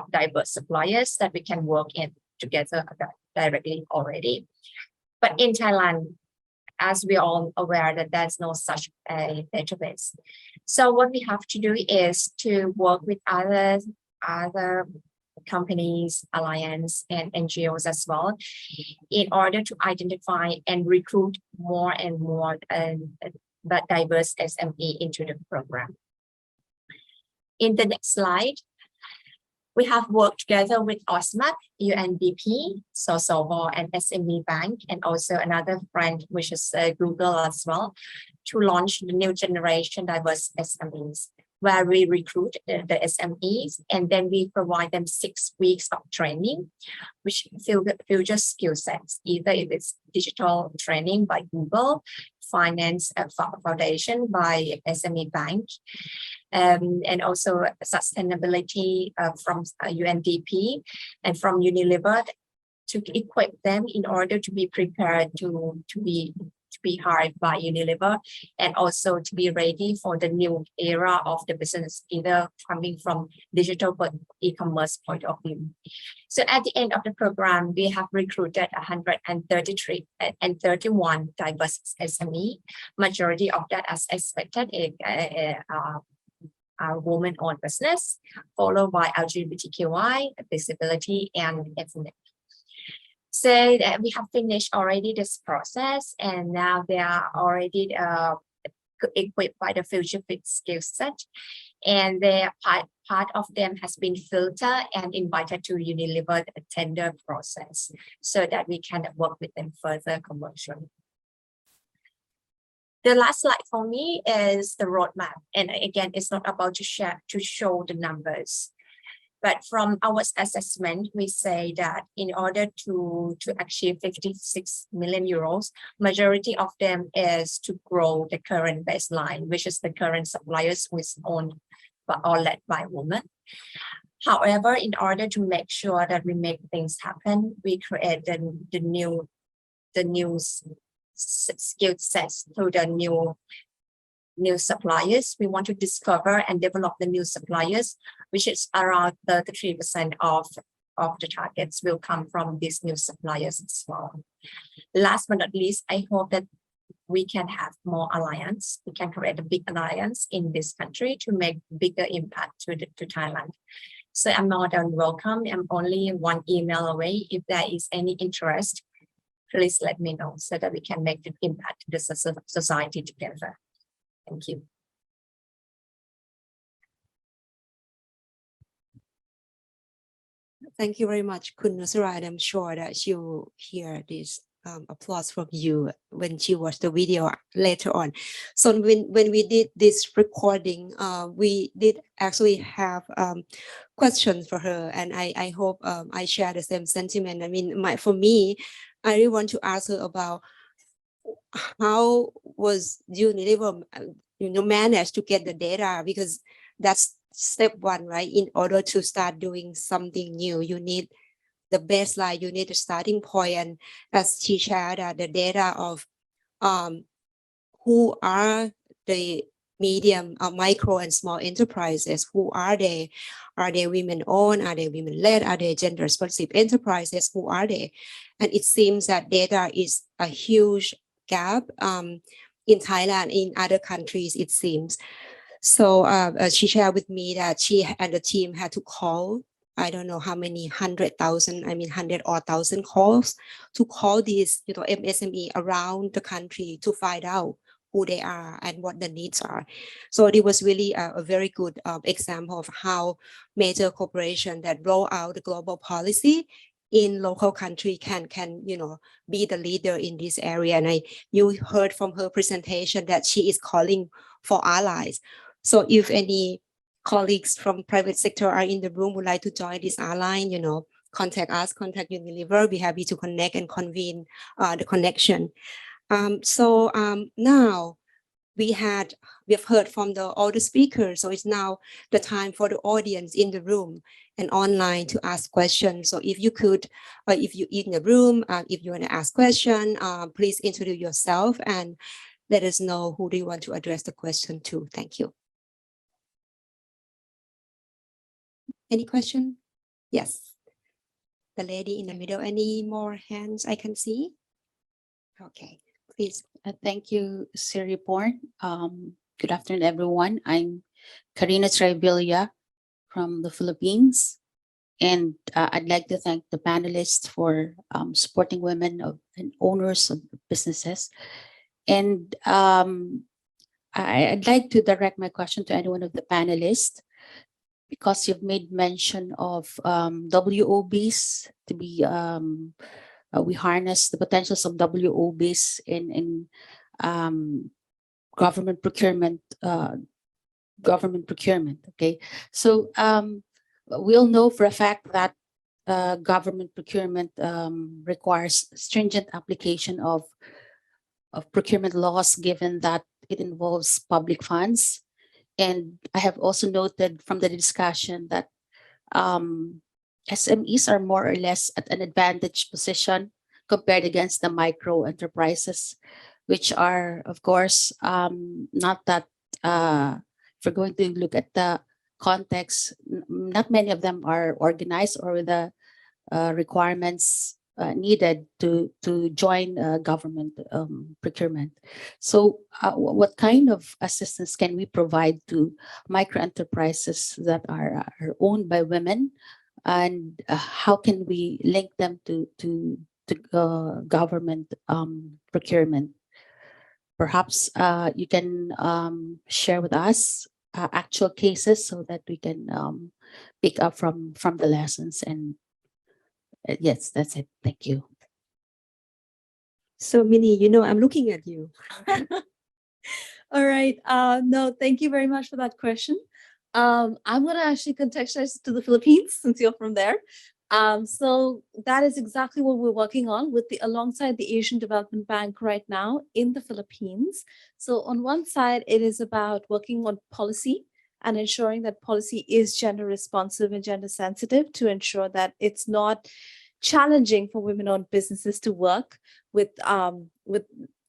[SPEAKER 6] diverse suppliers that we can work in together directly already. But in Thailand, as we are all aware that there's no such a database. So what we have to do is to work with other companies, alliance, and NGOs as well, in order to identify and recruit more and more diverse SME into the program. In the next slide, we have worked together with OSMAP, UNDP, Sosovo, and SME Bank, and also another friend, which is Google as well, to launch the new generation diverse SMEs, where we recruit the SMEs, and then we provide them 6 weeks of training, which future skill sets, either if it's digital training by Google, finance foundation by SME Bank, and also sustainability from UNDP and from Unilever, to equip them in order to be prepared to be be hired by Unilever, and also to be ready for the new era of the business, either coming from digital but e-commerce point of view. So at the end of the program, we have recruited 133 and 31 diverse SME. Majority of that, as expected, are women-owned business, followed by LGBTQI, disability, and ethnic. So that we have finished already this process, and now they are already equipped by the future fit skill set, and their part of them has been filtered and invited to Unilever tender process, so that we can work with them further commercially. The last slide for me is the roadmap, and again, it's not about to show the numbers. But from our assessment, we say that in order to achieve 56 million euros, majority of them is to grow the current baseline, which is the current suppliers who is owned or led by women. However, in order to make sure that we make things happen, we create the new skill sets through the new suppliers. We want to discover and develop the new suppliers, which is around 33% of the targets will come from these new suppliers as well. Last but not least, I hope that we can have more alliance. We can create a big alliance in this country to make bigger impact to Thailand. So I'm more than welcome. I'm only one email away. If there is any interest, please let me know so that we can make the impact to the society together. Thank you.
[SPEAKER 1] Thank you very much, Khun Nusrat. I'm sure that you hear this applause from you when she watched the video later on. So when we did this recording, we did actually have questions for her, and I hope I share the same sentiment. I mean, for me, I really want to ask her about how was Unilever, managed to get the data, because that's step one, right? In order to start doing something new, you need the baseline, you need a starting point. And as she shared, the data of who are the medium, micro and small enterprises, who are they? Are they women-owned? Are they women-led? Are they gender-specific enterprises? Who are they? And it seems that data is a huge gap in Thailand, in other countries, it seems. So she shared with me that she and the team had to call, I don't know how many 100,000, 100 or 1,000 calls to call these MSME around the country to find out who they are and what the needs are. So it was really a very good example of how major corporations that roll out the global policy in local country can be the leader in this area. And you heard from her presentation that she is calling for allies. So if any colleagues from private sector are in the room, would like to join this ally, contact us, contact Unilever. Be happy to connect and convene the connection. Now we have heard from all the speakers. So it's now the time for the audience in the room and online to ask questions. So if you could, if you're in the room, if you want to ask question, please introduce yourself and let us know who do you want to address the question to. Thank you. Any question? Yes. The lady in the middle. Any more hands I can see? Okay, please.
[SPEAKER 7] Thank you, Siri Porn. Good afternoon, everyone. I'm Karina Trevilla from the Philippines. And I'd like to thank the panelists for supporting women and owners of businesses. And I'd like to direct my question to any one of the panelists, because you've made mention of WOBs to be, we harness the potentials of WOBs in government procurement. Okay, so we all know for a fact that government procurement requires stringent application of procurement laws, given that it involves public funds. And I have also noted from the discussion that SMEs are more or less at an advantaged position compared against the micro enterprises, which are, of course, not that, if we're going to look at the context, not many of them are organized or with the requirements needed to join government procurement. So what kind of assistance can we provide to micro enterprises that are owned by women, and how can we link them to government procurement? Perhaps you can share with us actual cases so that we can pick up from the lessons. And yes, that's it. Thank you.
[SPEAKER 1] So Minnie, you know, I'm looking at you.
[SPEAKER 3] All right. No, thank you very much for that question. I'm going to actually contextualize it to the Philippines since you're from there. So that is exactly what we're working on with alongside the Asian Development Bank right now in the Philippines. So on one side, it is about working on policy and ensuring that policy is gender responsive and gender sensitive to ensure that it's not challenging for women-owned businesses to work with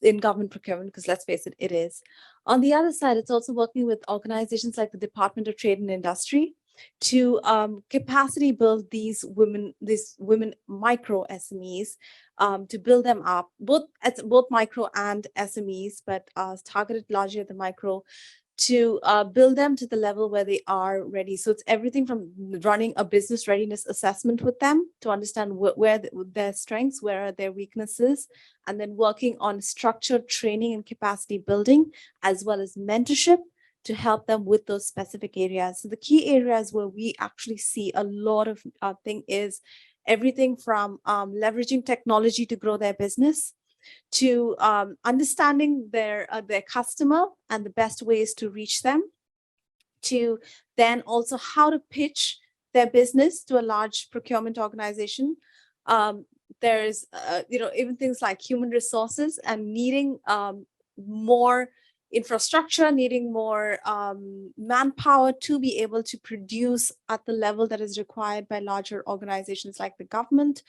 [SPEAKER 3] in government procurement, because let's face it, it is. On the other side, it's also working with organizations like the Department of Trade and Industry to capacity build these women micro SMEs, to build them up, both micro and SMEs, but targeted largely at the micro, to build them to the level where they are ready. So it's everything from running a business readiness assessment with them to understand where their strengths, where are their weaknesses, and then working on structured training and capacity building, as well as mentorship to help them with those specific areas. So the key areas where we actually see a lot of thing is everything from leveraging technology to grow their business, to understanding their customer and the best ways to reach them, to then also how to pitch their business to a large procurement organization. There's even things like human resources and needing more infrastructure, needing more manpower to be able to produce at the level that is required by larger organizations like the government.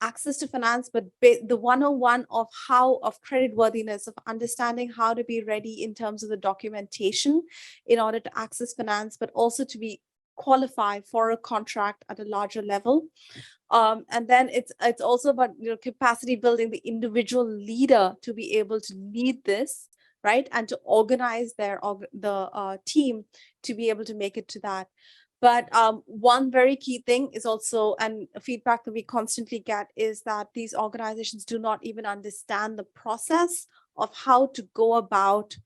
[SPEAKER 3] Access to finance, but the 101 of creditworthiness, of understanding how to be ready in terms of the documentation in order to access finance, but also to be qualified for a contract at a larger level. And then it's also about capacity building the individual leader to be able to lead this, right, and to organize the team to be able to make it to that. But one very key thing is also, and feedback that we constantly get, is that these organizations do not even understand the process of how to go about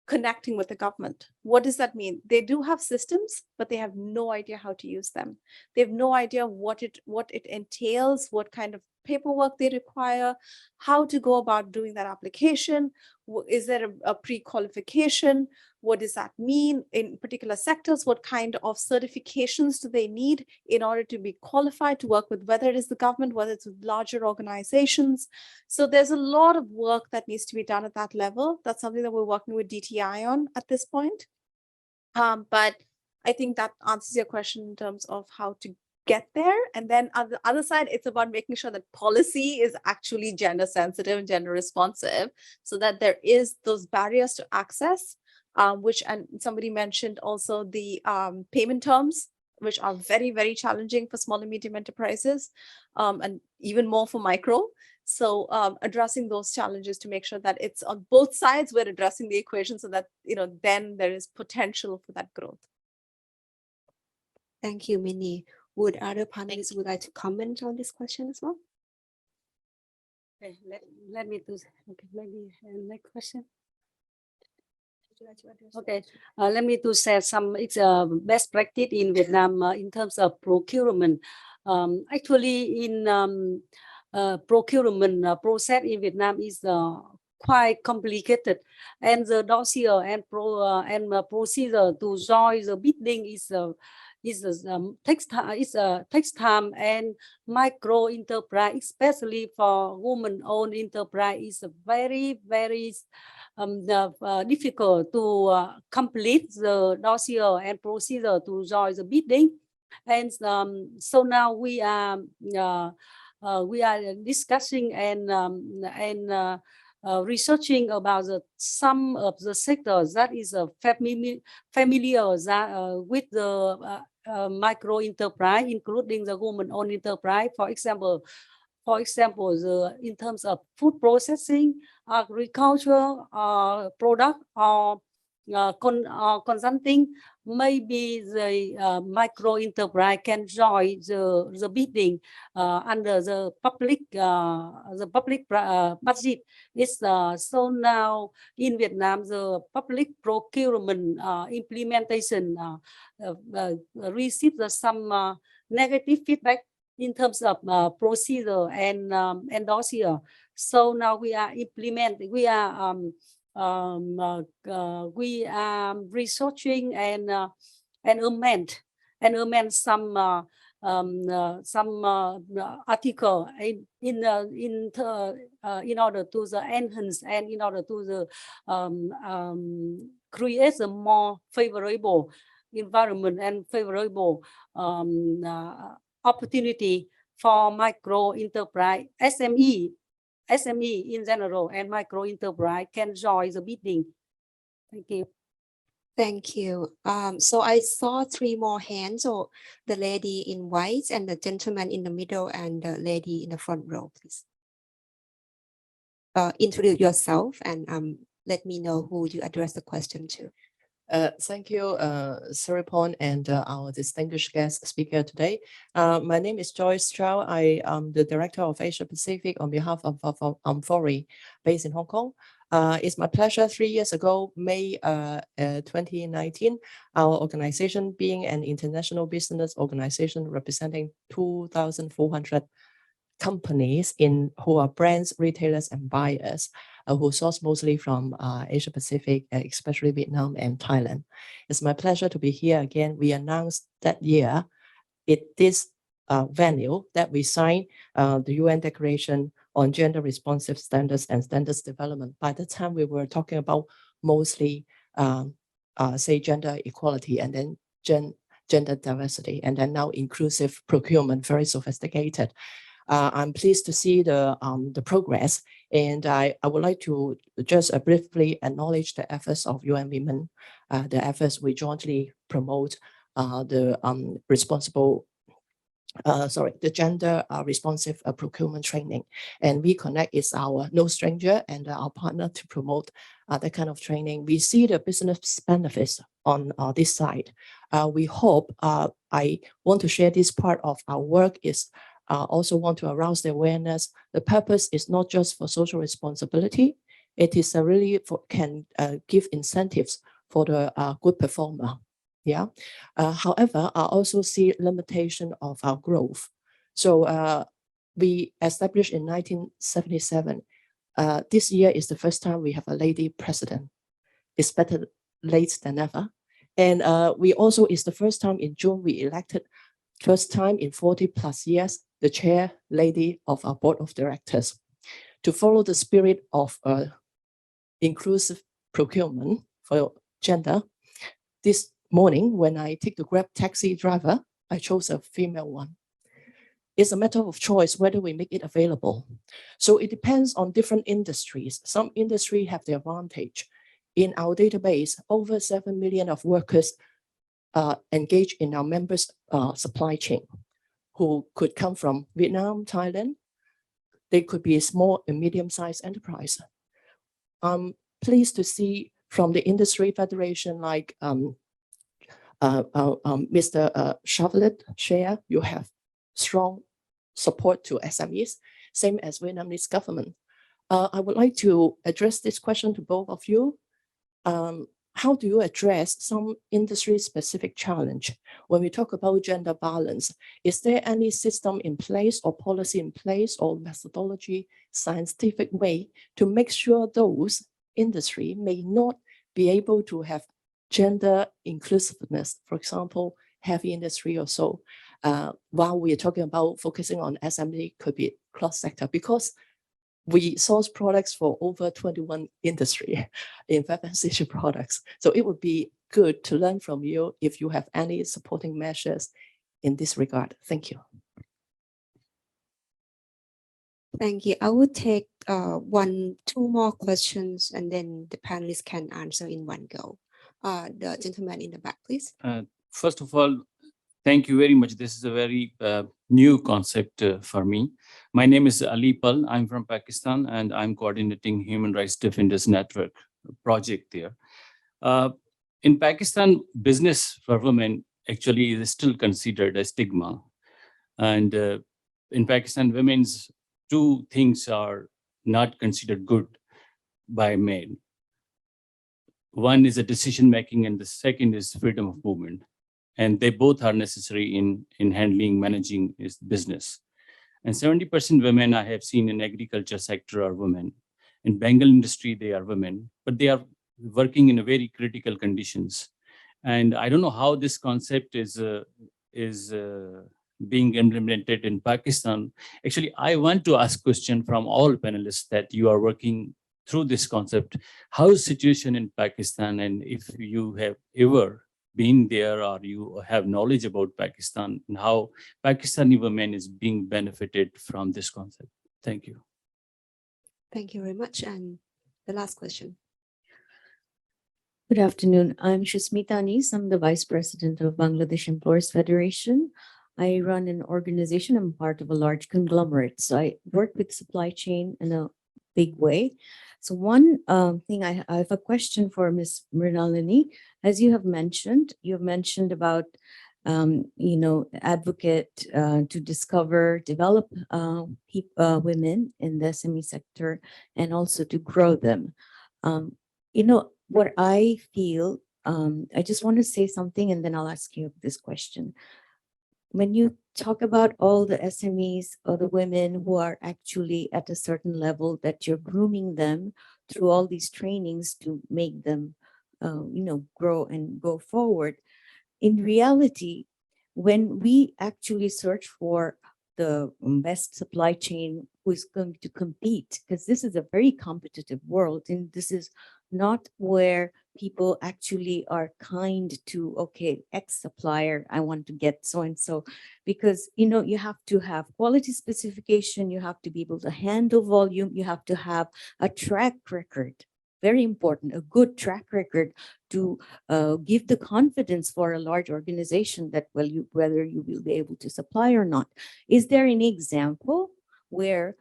[SPEAKER 3] connecting with the government. What does that mean? They do have systems, but they have no idea how to use them. They have no idea what it entails, what kind of paperwork they require, how to go about doing that application. Is there a pre-qualification? What does that mean in particular sectors? What kind of certifications do they need in order to be qualified to work with, whether it is the government, whether it's with larger organizations? So there's a lot of work that needs to be done at that level. That's something that we're working with DTI on at this point. But I think that answers your question in terms of how to get there. And then on the other side, it's about making sure that policy is actually gender sensitive and gender responsive, so that there is those barriers to access, which, and somebody mentioned also the payment terms, which are very, very challenging for small and medium enterprises, and even more for micro. So addressing those challenges to make sure that it's on both sides, we're addressing the equation so that, then there is potential for that growth.
[SPEAKER 1] Thank you, Minnie. Would other panelists would like to comment on this question as well?
[SPEAKER 4] Okay, let me do. Okay, maybe next question. Okay, let me to share some best practice in Vietnam in terms of procurement. Actually, in procurement process in Vietnam is quite complicated, and the dossier and procedure to join the bidding takes time, and micro enterprise, especially for women-owned enterprise, is very, very difficult to complete the dossier and procedure to join the bidding. And so now we are discussing and researching about some of the sectors that is familiar that, with the micro enterprise, including the woman-owned enterprise. For example, in terms of food processing, agriculture, product, or consulting, maybe the micro enterprise can join the bidding under the public budget. It's so now in Vietnam the public procurement implementation received some negative feedback in terms of procedure and dossier. So now we are implementing, we are researching and amend some article in order to the enhance and in order to the create a more favorable environment and favorable opportunity for micro enterprise, SME in general, and micro enterprise can join the bidding. Thank you.
[SPEAKER 1] Thank you. So I saw 3 more hands. So the lady in white and the gentleman in the middle and the lady in the front row, please. Introduce yourself and let me know who you address the question to.
[SPEAKER 8] Thank you, Saripon and our distinguished guest speaker today. My name is Joyce Chow. I am the Director of Asia Pacific on behalf of Amfori, based in Hong Kong. It's my pleasure. 3 years ago, May 2019, our organization, being an international business organization representing 2,400 companies who are brands, retailers, and buyers, who source mostly from Asia Pacific, especially Vietnam and Thailand. It's my pleasure to be here again. We announced that year at this venue that we signed the UN Declaration on Gender Responsive Standards and Standards Development. By the time we were talking about mostly, say, gender equality and then gender diversity, and then now inclusive procurement, very sophisticated. I'm pleased to see the progress, and I would like to just briefly acknowledge the efforts of UN Women, the efforts we jointly promote the gender responsive procurement training. And We Connect is our no stranger and our partner to promote that kind of training. We see the business benefits on this side. We hope, I want to share this part of our work is also want to arouse the awareness. The purpose is not just for social responsibility. It is really can give incentives for the good performer. Yeah. However, I also see limitation of our growth. So we established in 1977. This year is the first time we have a lady president. It's better late than never. And we also is the first time in June we elected, first time in 40 plus years, the chair lady of our board of directors. To follow the spirit of inclusive procurement for gender, this morning when I take the Grab taxi driver, I chose a female one. It's a matter of choice whether we make it available. So it depends on different industries. Some industries have the advantage. In our database, over 7 million of workers engaged in our members' supply chain, who could come from Vietnam, Thailand. They could be a small and medium-sized enterprise. I'm pleased to see from the industry federation like Mr. Chevrolet share, you have strong support to SMEs, same as Vietnamese government. I would like to address this question to both of you. How do you address some industry-specific challenge? When we talk about gender balance, is there any system in place or policy in place or methodology, scientific way to make sure those industry may not be able to have gender inclusiveness, for example, heavy industry or so, while we are talking about focusing on SME, could be cross-sector, because we source products for over 21 industry in FMCG products. So it would be good to learn from you if you have any supporting measures in this regard. Thank you.
[SPEAKER 1] Thank you. I will take two more questions and then the panelists can answer in one go. The gentleman in the back, please.
[SPEAKER 9] First of all, thank you very much. This is a very new concept for me. My name is Ali Pal. I'm from Pakistan and I'm coordinating Human Rights Defenders Network project there. In Pakistan, business for women actually is still considered a stigma. And in Pakistan, women's two things are not considered good by men. One is a decision making and the second is freedom of movement. And they both are necessary in handling, managing this business. And 70% women I have seen in agriculture sector are women. In Bengal industry, they are women, but they are working in a very critical conditions. And I don't know how this concept is being implemented in Pakistan. Actually, I want to ask question from all panelists that you are working through this concept. How is situation in Pakistan? And if you have ever been there or you have knowledge about Pakistan and how Pakistani women is being benefited from this concept. Thank you.
[SPEAKER 1] Thank you very much. And the last question.
[SPEAKER 10] Good afternoon. I'm Shusmita Anis. I'm the Vice President of Bangladesh Employers Federation. I run an organization. I'm part of a large conglomerate. So I work with supply chain in a big way. So one thing, I have a question for Ms. Mrinalini. As you have mentioned about, advocate to discover, develop women in the SME sector and also to grow them. What I feel, I just want to say something and then I'll ask you this question. When you talk about all the SMEs or the women who are actually at a certain level that you're grooming them through all these trainings to make them, grow and go forward. In reality, when we actually search for the best supply chain who is going to compete, because this is a very competitive world and this is not where people actually are kind to, okay, X supplier, I want to get so and so, because you have to have quality specification, you have to be able to handle volume, you have to have a track record, very important, a good track record to give the confidence for a large organization that whether you will be able to supply or not. Is there any example where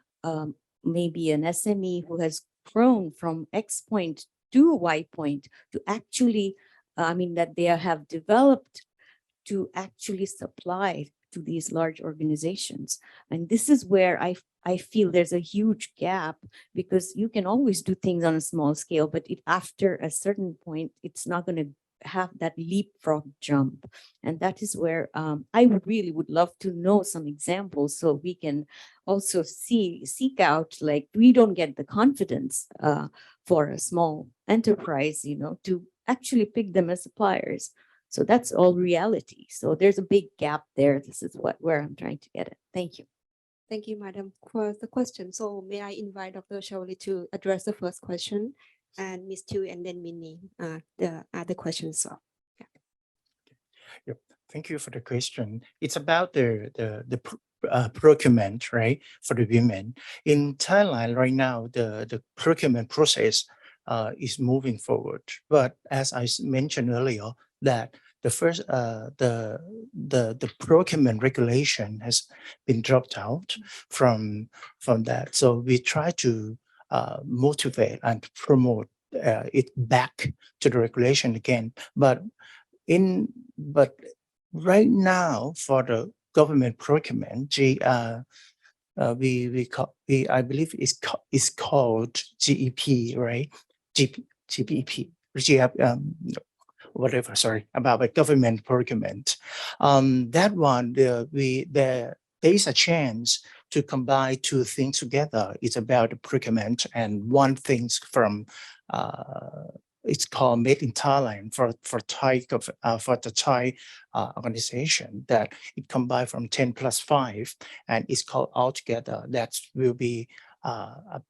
[SPEAKER 10] maybe an SME who has grown from X point to Y point to actually, that they have developed to actually supply to these large organizations? And this is where I feel there's a huge gap, because you can always do things on a small scale, but after a certain point, it's not going to have that leapfrog jump. And that is where I would love to know some examples so we can also seek out, like, we don't get the confidence for a small enterprise, to actually pick them as suppliers. So that's all reality. So there's a big gap there. This is where I'm trying to get it. Thank you.
[SPEAKER 1] Thank you, Madam, for the question. So may I invite Dr. Shawli to address the first question, and Ms. Tu and then Minnie, the other questions. So, yeah.
[SPEAKER 5] Yep. Thank you for the question. It's about the procurement, right, for the women. In Thailand right now, the procurement process is moving forward. But as I mentioned earlier, that the first the procurement regulation has been dropped out from that. So we try to motivate and promote it back to the regulation again. But right now, for the government procurement, I believe it's called GEP, right? GEP, whatever. Sorry, about the government procurement. That one, there is a chance to combine two things together. It's about the procurement and one thing from. It's called Made in Thailand for the Thai organization, that it combined from 10+5, and it's called altogether. That will be a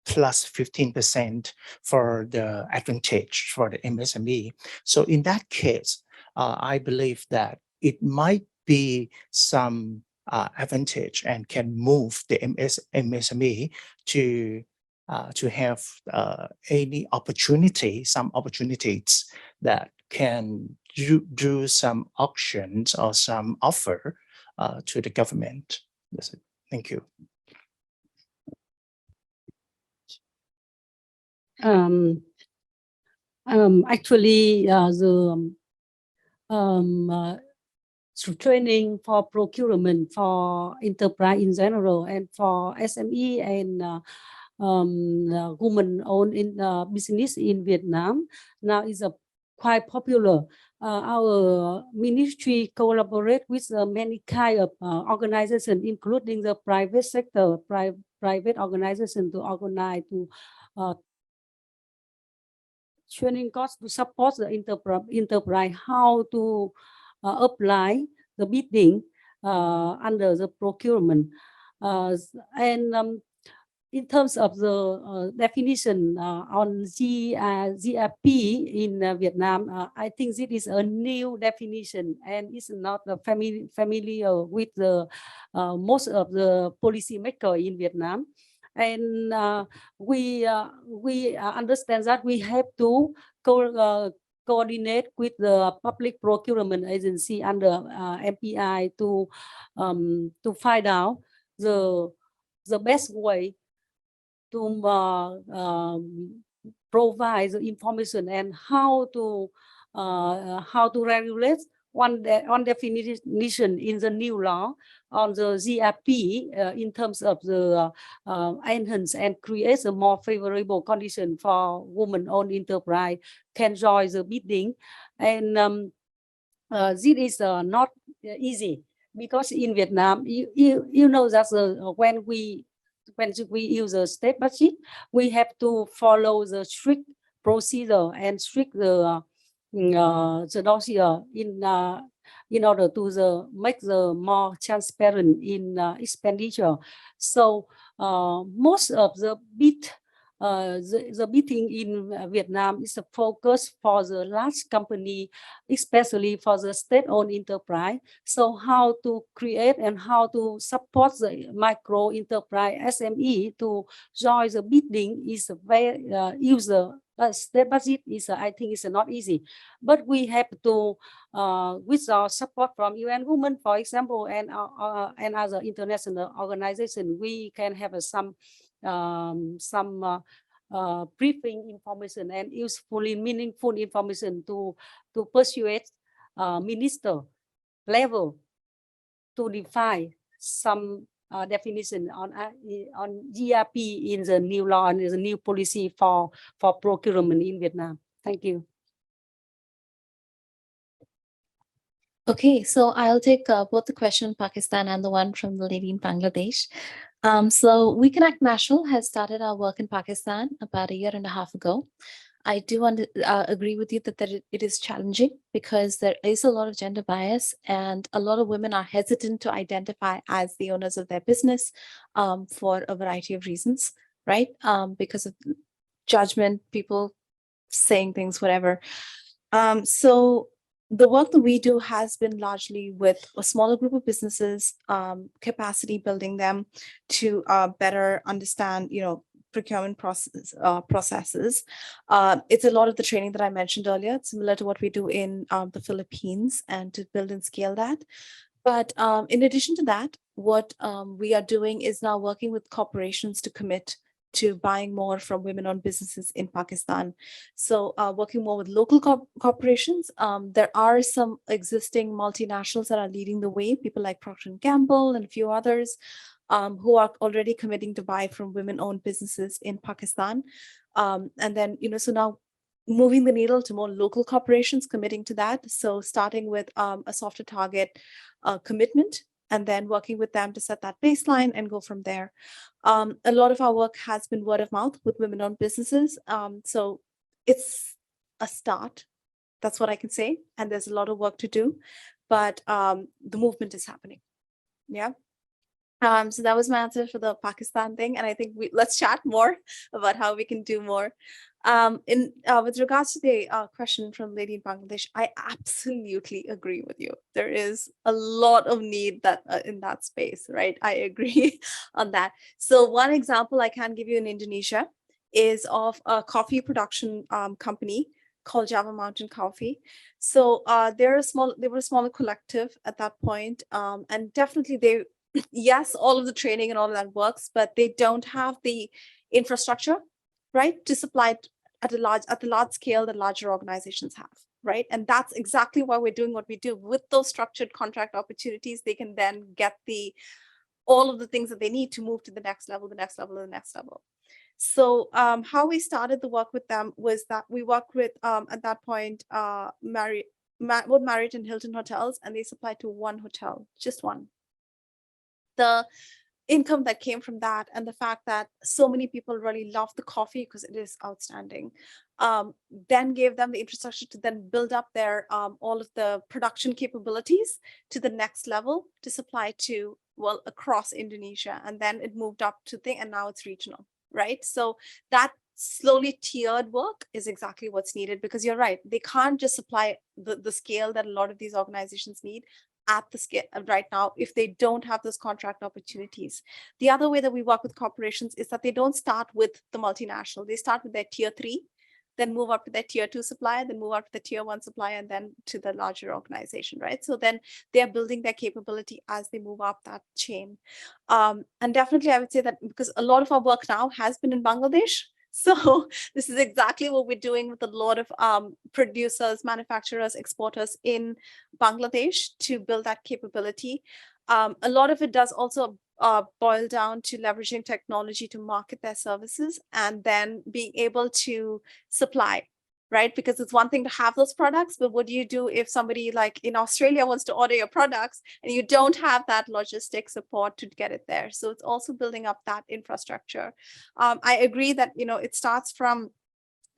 [SPEAKER 5] plus 15% for the advantage for the MSME. So in that case, I believe that it might be some advantage and can move the MSME to have any opportunity, some opportunities that can do some auctions or some offer to the government. That's it. Thank you.
[SPEAKER 4] Actually, the training for procurement for enterprise in general and for SME and women-owned in business in Vietnam now is quite popular. Our ministry collaborate with many kind of organizations, including the private sector, private organization to organize to training course to support the enterprise how to apply the bidding under the procurement. And in terms of the definition on GRP in Vietnam, I think this is a new definition and it's not familiar with the most of the policymaker in Vietnam. And we understand that we have to coordinate with the public procurement agency under MPI to find out the best way to provide the information and how to regulate one definition in the new law on the GRP in terms of the enhance and create a more favorable condition for women-owned enterprise can join the bidding. And this is not easy because in Vietnam, you know that when we use a state budget, we have to follow the strict procedure and strict the dossier in order to make the more transparent in expenditure. So most of the bidding in Vietnam is a focus for the large company, especially for the state-owned enterprise. So how to create and how to support the micro enterprise SME to join the bidding is a very state budget is I think is not easy, but we have to with our support from UN Women, for example, and other international organizations, we can have some briefing information and usefully meaningful information to persuade minister level to define some definition on GRP in the new law and the new policy for procurement in Vietnam. Thank you.
[SPEAKER 3] Okay, so I'll take both the question in Pakistan and the one from the lady in Bangladesh. So We Connect National has started our work in Pakistan about 1.5 years ago. I do agree with you that it is challenging because there is a lot of gender bias and a lot of women are hesitant to identify as the owners of their business for a variety of reasons, right? Because of judgment, people saying things, whatever. So the work that we do has been largely with a smaller group of businesses, capacity building them to better understand, procurement processes. It's a lot of the training that I mentioned earlier. It's similar to what we do in the Philippines and to build and scale that. But in addition to that, what we are doing is now working with corporations to commit to buying more from women-owned businesses in Pakistan. So working more with local corporations. There are some existing multinationals that are leading the way, people like Procter & Gamble and a few others who are already committing to buy from women-owned businesses in Pakistan. And then, so now moving the needle to more local corporations committing to that. So starting with a softer target commitment, and then working with them to set that baseline and go from there. A lot of our work has been word of mouth with women-owned businesses. So it's a start. That's what I can say. And there's a lot of work to do, but the movement is happening. Yeah. So that was my answer for the Pakistan thing. And I think let's chat more about how we can do more. With regards to the question from Lady in Bangladesh, I absolutely agree with you. There is a lot of need that in that space, right? I agree on that. So one example I can give you in Indonesia is of a coffee production company called Java Mountain Coffee. So they were a smaller collective at that point, and definitely they, yes, all of the training and all of that works, but they don't have the infrastructure, right, to supply it at the large scale that larger organizations have, right? And that's exactly why we're doing what we do. With those structured contract opportunities, they can then get all of the things that they need to move to the next level, the next level, the next level. So how we started the work with them was that we worked with at that point both Marriott and Hilton hotels, and they supplied to one hotel, just one. The income that came from that and the fact that so many people really love the coffee because it is outstanding, then gave them the infrastructure to then build up their all of the production capabilities to the next level to supply to, well, across Indonesia. And then it moved up to and now it's regional, right? So that slowly tiered work is exactly what's needed, because you're right, they can't just supply the scale that a lot of these organizations need at the scale right now if they don't have those contract opportunities. The other way that we work with corporations is that they don't start with the multinational. They start with their tier 3, then move up to their tier 2 supplier, then move up to the tier 1 supplier, and then to the larger organization, right? So then they're building their capability as they move up that chain. And definitely I would say that because a lot of our work now has been in Bangladesh. So this is exactly what we're doing with a lot of producers, manufacturers, exporters in Bangladesh to build that capability. A lot of it does also boil down to leveraging technology to market their services and then being able to supply, right? Because it's one thing to have those products, but what do you do if somebody like in Australia wants to order your products and you don't have that logistic support to get it there? So it's also building up that infrastructure. I agree that, you know, it starts from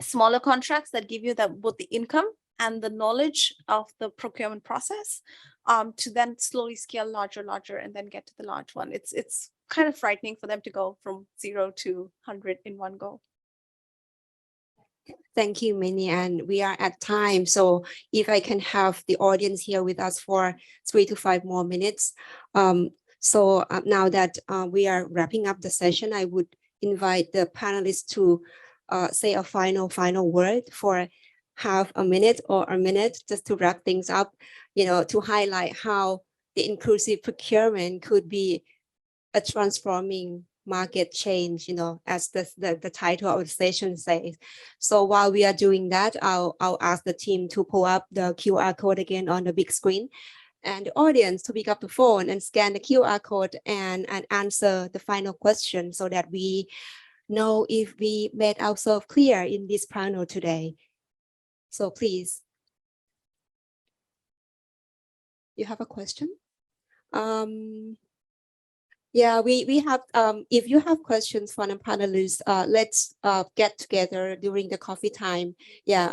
[SPEAKER 3] smaller contracts that give you both the income and the knowledge of the procurement process, to then slowly scale larger, and then get to the large one. It's kind of frightening for them to go from 0 to 100 in one go.
[SPEAKER 1] Thank you, Minnie, and we are at time. So if I can have the audience here with us for 3 to 5 more minutes. Now that we are wrapping up the session, I would invite the panelists to say a final word for half a minute or a minute, just to wrap things up, you know, to highlight how the inclusive procurement could be a transforming market change, you know, as the title of the session says. So while we are doing that, I'll ask the team to pull up the QR code again on the big screen, and the audience to pick up the phone and scan the QR code and answer the final question, so that we know if we made ourselves clear in this panel today. So please. You have a question? Yeah, we have, if you have questions for the panelists, let's get together during the coffee time. Yeah,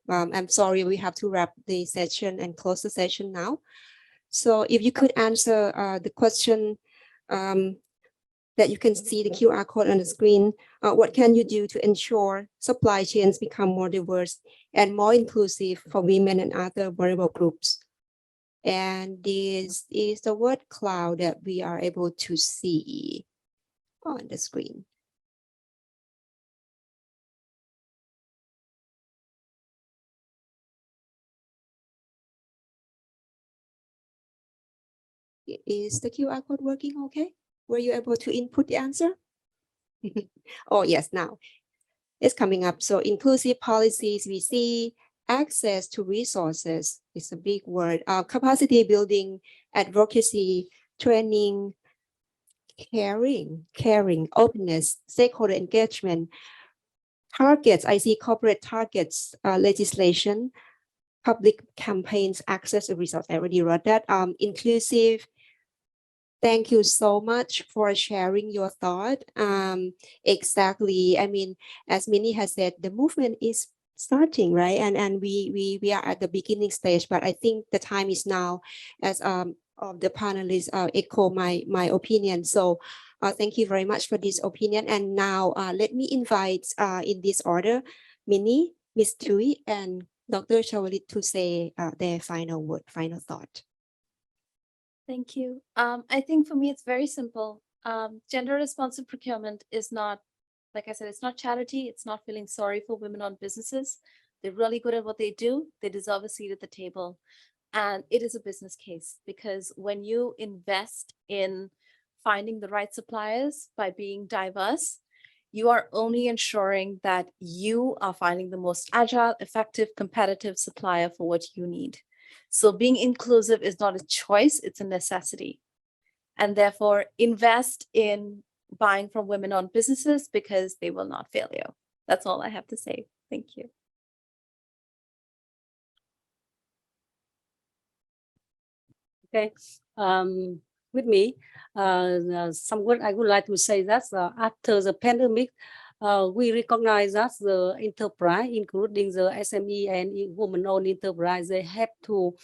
[SPEAKER 1] I'm sorry, we have to wrap the session and close the session now. So if you could answer the question that you can see the QR code on the screen, what can you do to ensure supply chains become more diverse and more inclusive for women and other vulnerable groups? And this is the word cloud that we are able to see on the screen. Is the QR code working okay? Were you able to input the answer? Oh, yes, now it's coming up. So inclusive policies, we see access to resources is a big word. Capacity building, advocacy, training, caring, openness, stakeholder engagement, targets. I see corporate targets, legislation, public campaigns, access to resources. I already wrote that. Inclusive. Thank you so much for sharing your thought. Exactly. I mean, as Minnie has said, the movement is starting, right? And we are at the beginning stage, but I think the time is now, as of the panelists echo my opinion. So Thank you very much for this opinion. And now let me invite in this order, Minnie, Ms. Tui, and Dr. Chawalit to say their final word, final thought.
[SPEAKER 3] Thank you. I think for me, it's very simple. Gender responsive procurement is not, like I said, it's not charity. It's not feeling sorry for women-owned businesses. They're really good at what they do. They deserve a seat at the table. And it is a business case because when you invest in finding the right suppliers by being diverse, you are only ensuring that you are finding the most agile, effective, competitive supplier for what you need. So being inclusive is not a choice, it's a necessity. And therefore invest in buying from women-owned businesses because they will not fail you. That's all I have to say. Thank you.
[SPEAKER 4] Okay. With me, some word I would like to say that after the pandemic, we recognize that the enterprise, including the SME and women-owned enterprise, they have to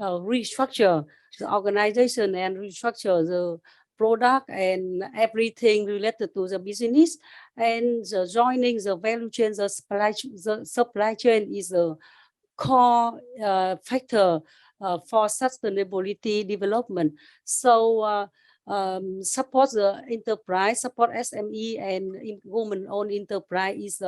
[SPEAKER 4] restructure the organization and restructure the product and everything related to the business. And the joining the value chain, the supply chain is a core factor for sustainability development. So support the enterprise, support SME and women-owned enterprise is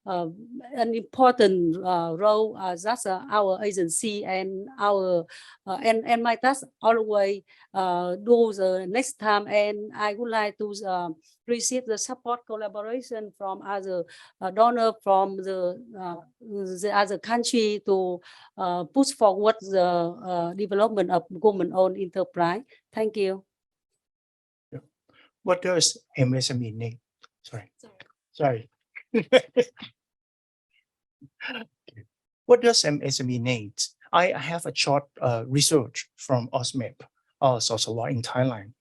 [SPEAKER 4] an important role. That's our agency and our and my task always do the next time. And I would like to receive the support collaboration from other donor from the other country to push forward the development of women-owned enterprise. Thank you.
[SPEAKER 5] What does MSME need? Sorry. What does MSME need? I have a short research from OSMEP, also in Thailand.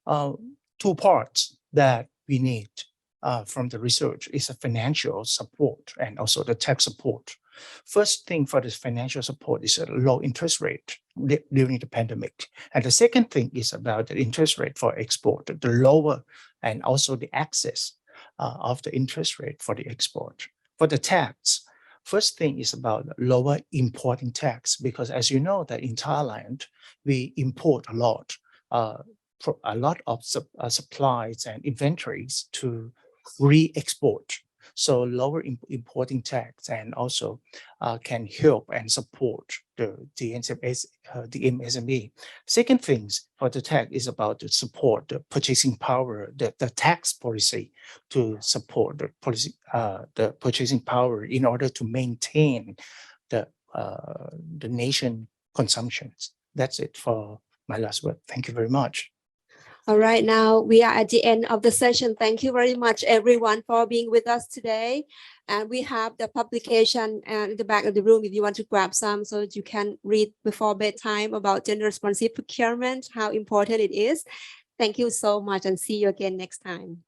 [SPEAKER 5] 2 parts that we need from the research is a financial support and also the tax support. First thing for this financial support is a low interest rate during the pandemic. And the second thing is about the interest rate for export, the lower, and also the access of the interest rate for the export. For the tax, first thing is about lower importing tax, because as you know that in Thailand, we import a lot of supplies and inventories to re-export. So lower importing tax and also can help and support the MSME. Second things for the tax is about to support the purchasing power, the tax policy to support the policy, the purchasing power in order to maintain the nation consumptions. That's it for my last word. Thank you very much.
[SPEAKER 1] All right, now we are at the end of the session. Thank you very much, everyone, for being with us today. And we have the publication in the back of the room if you want to grab some so that you can read before bedtime about gender responsive procurement, how important it is. Thank you so much and see you again next time.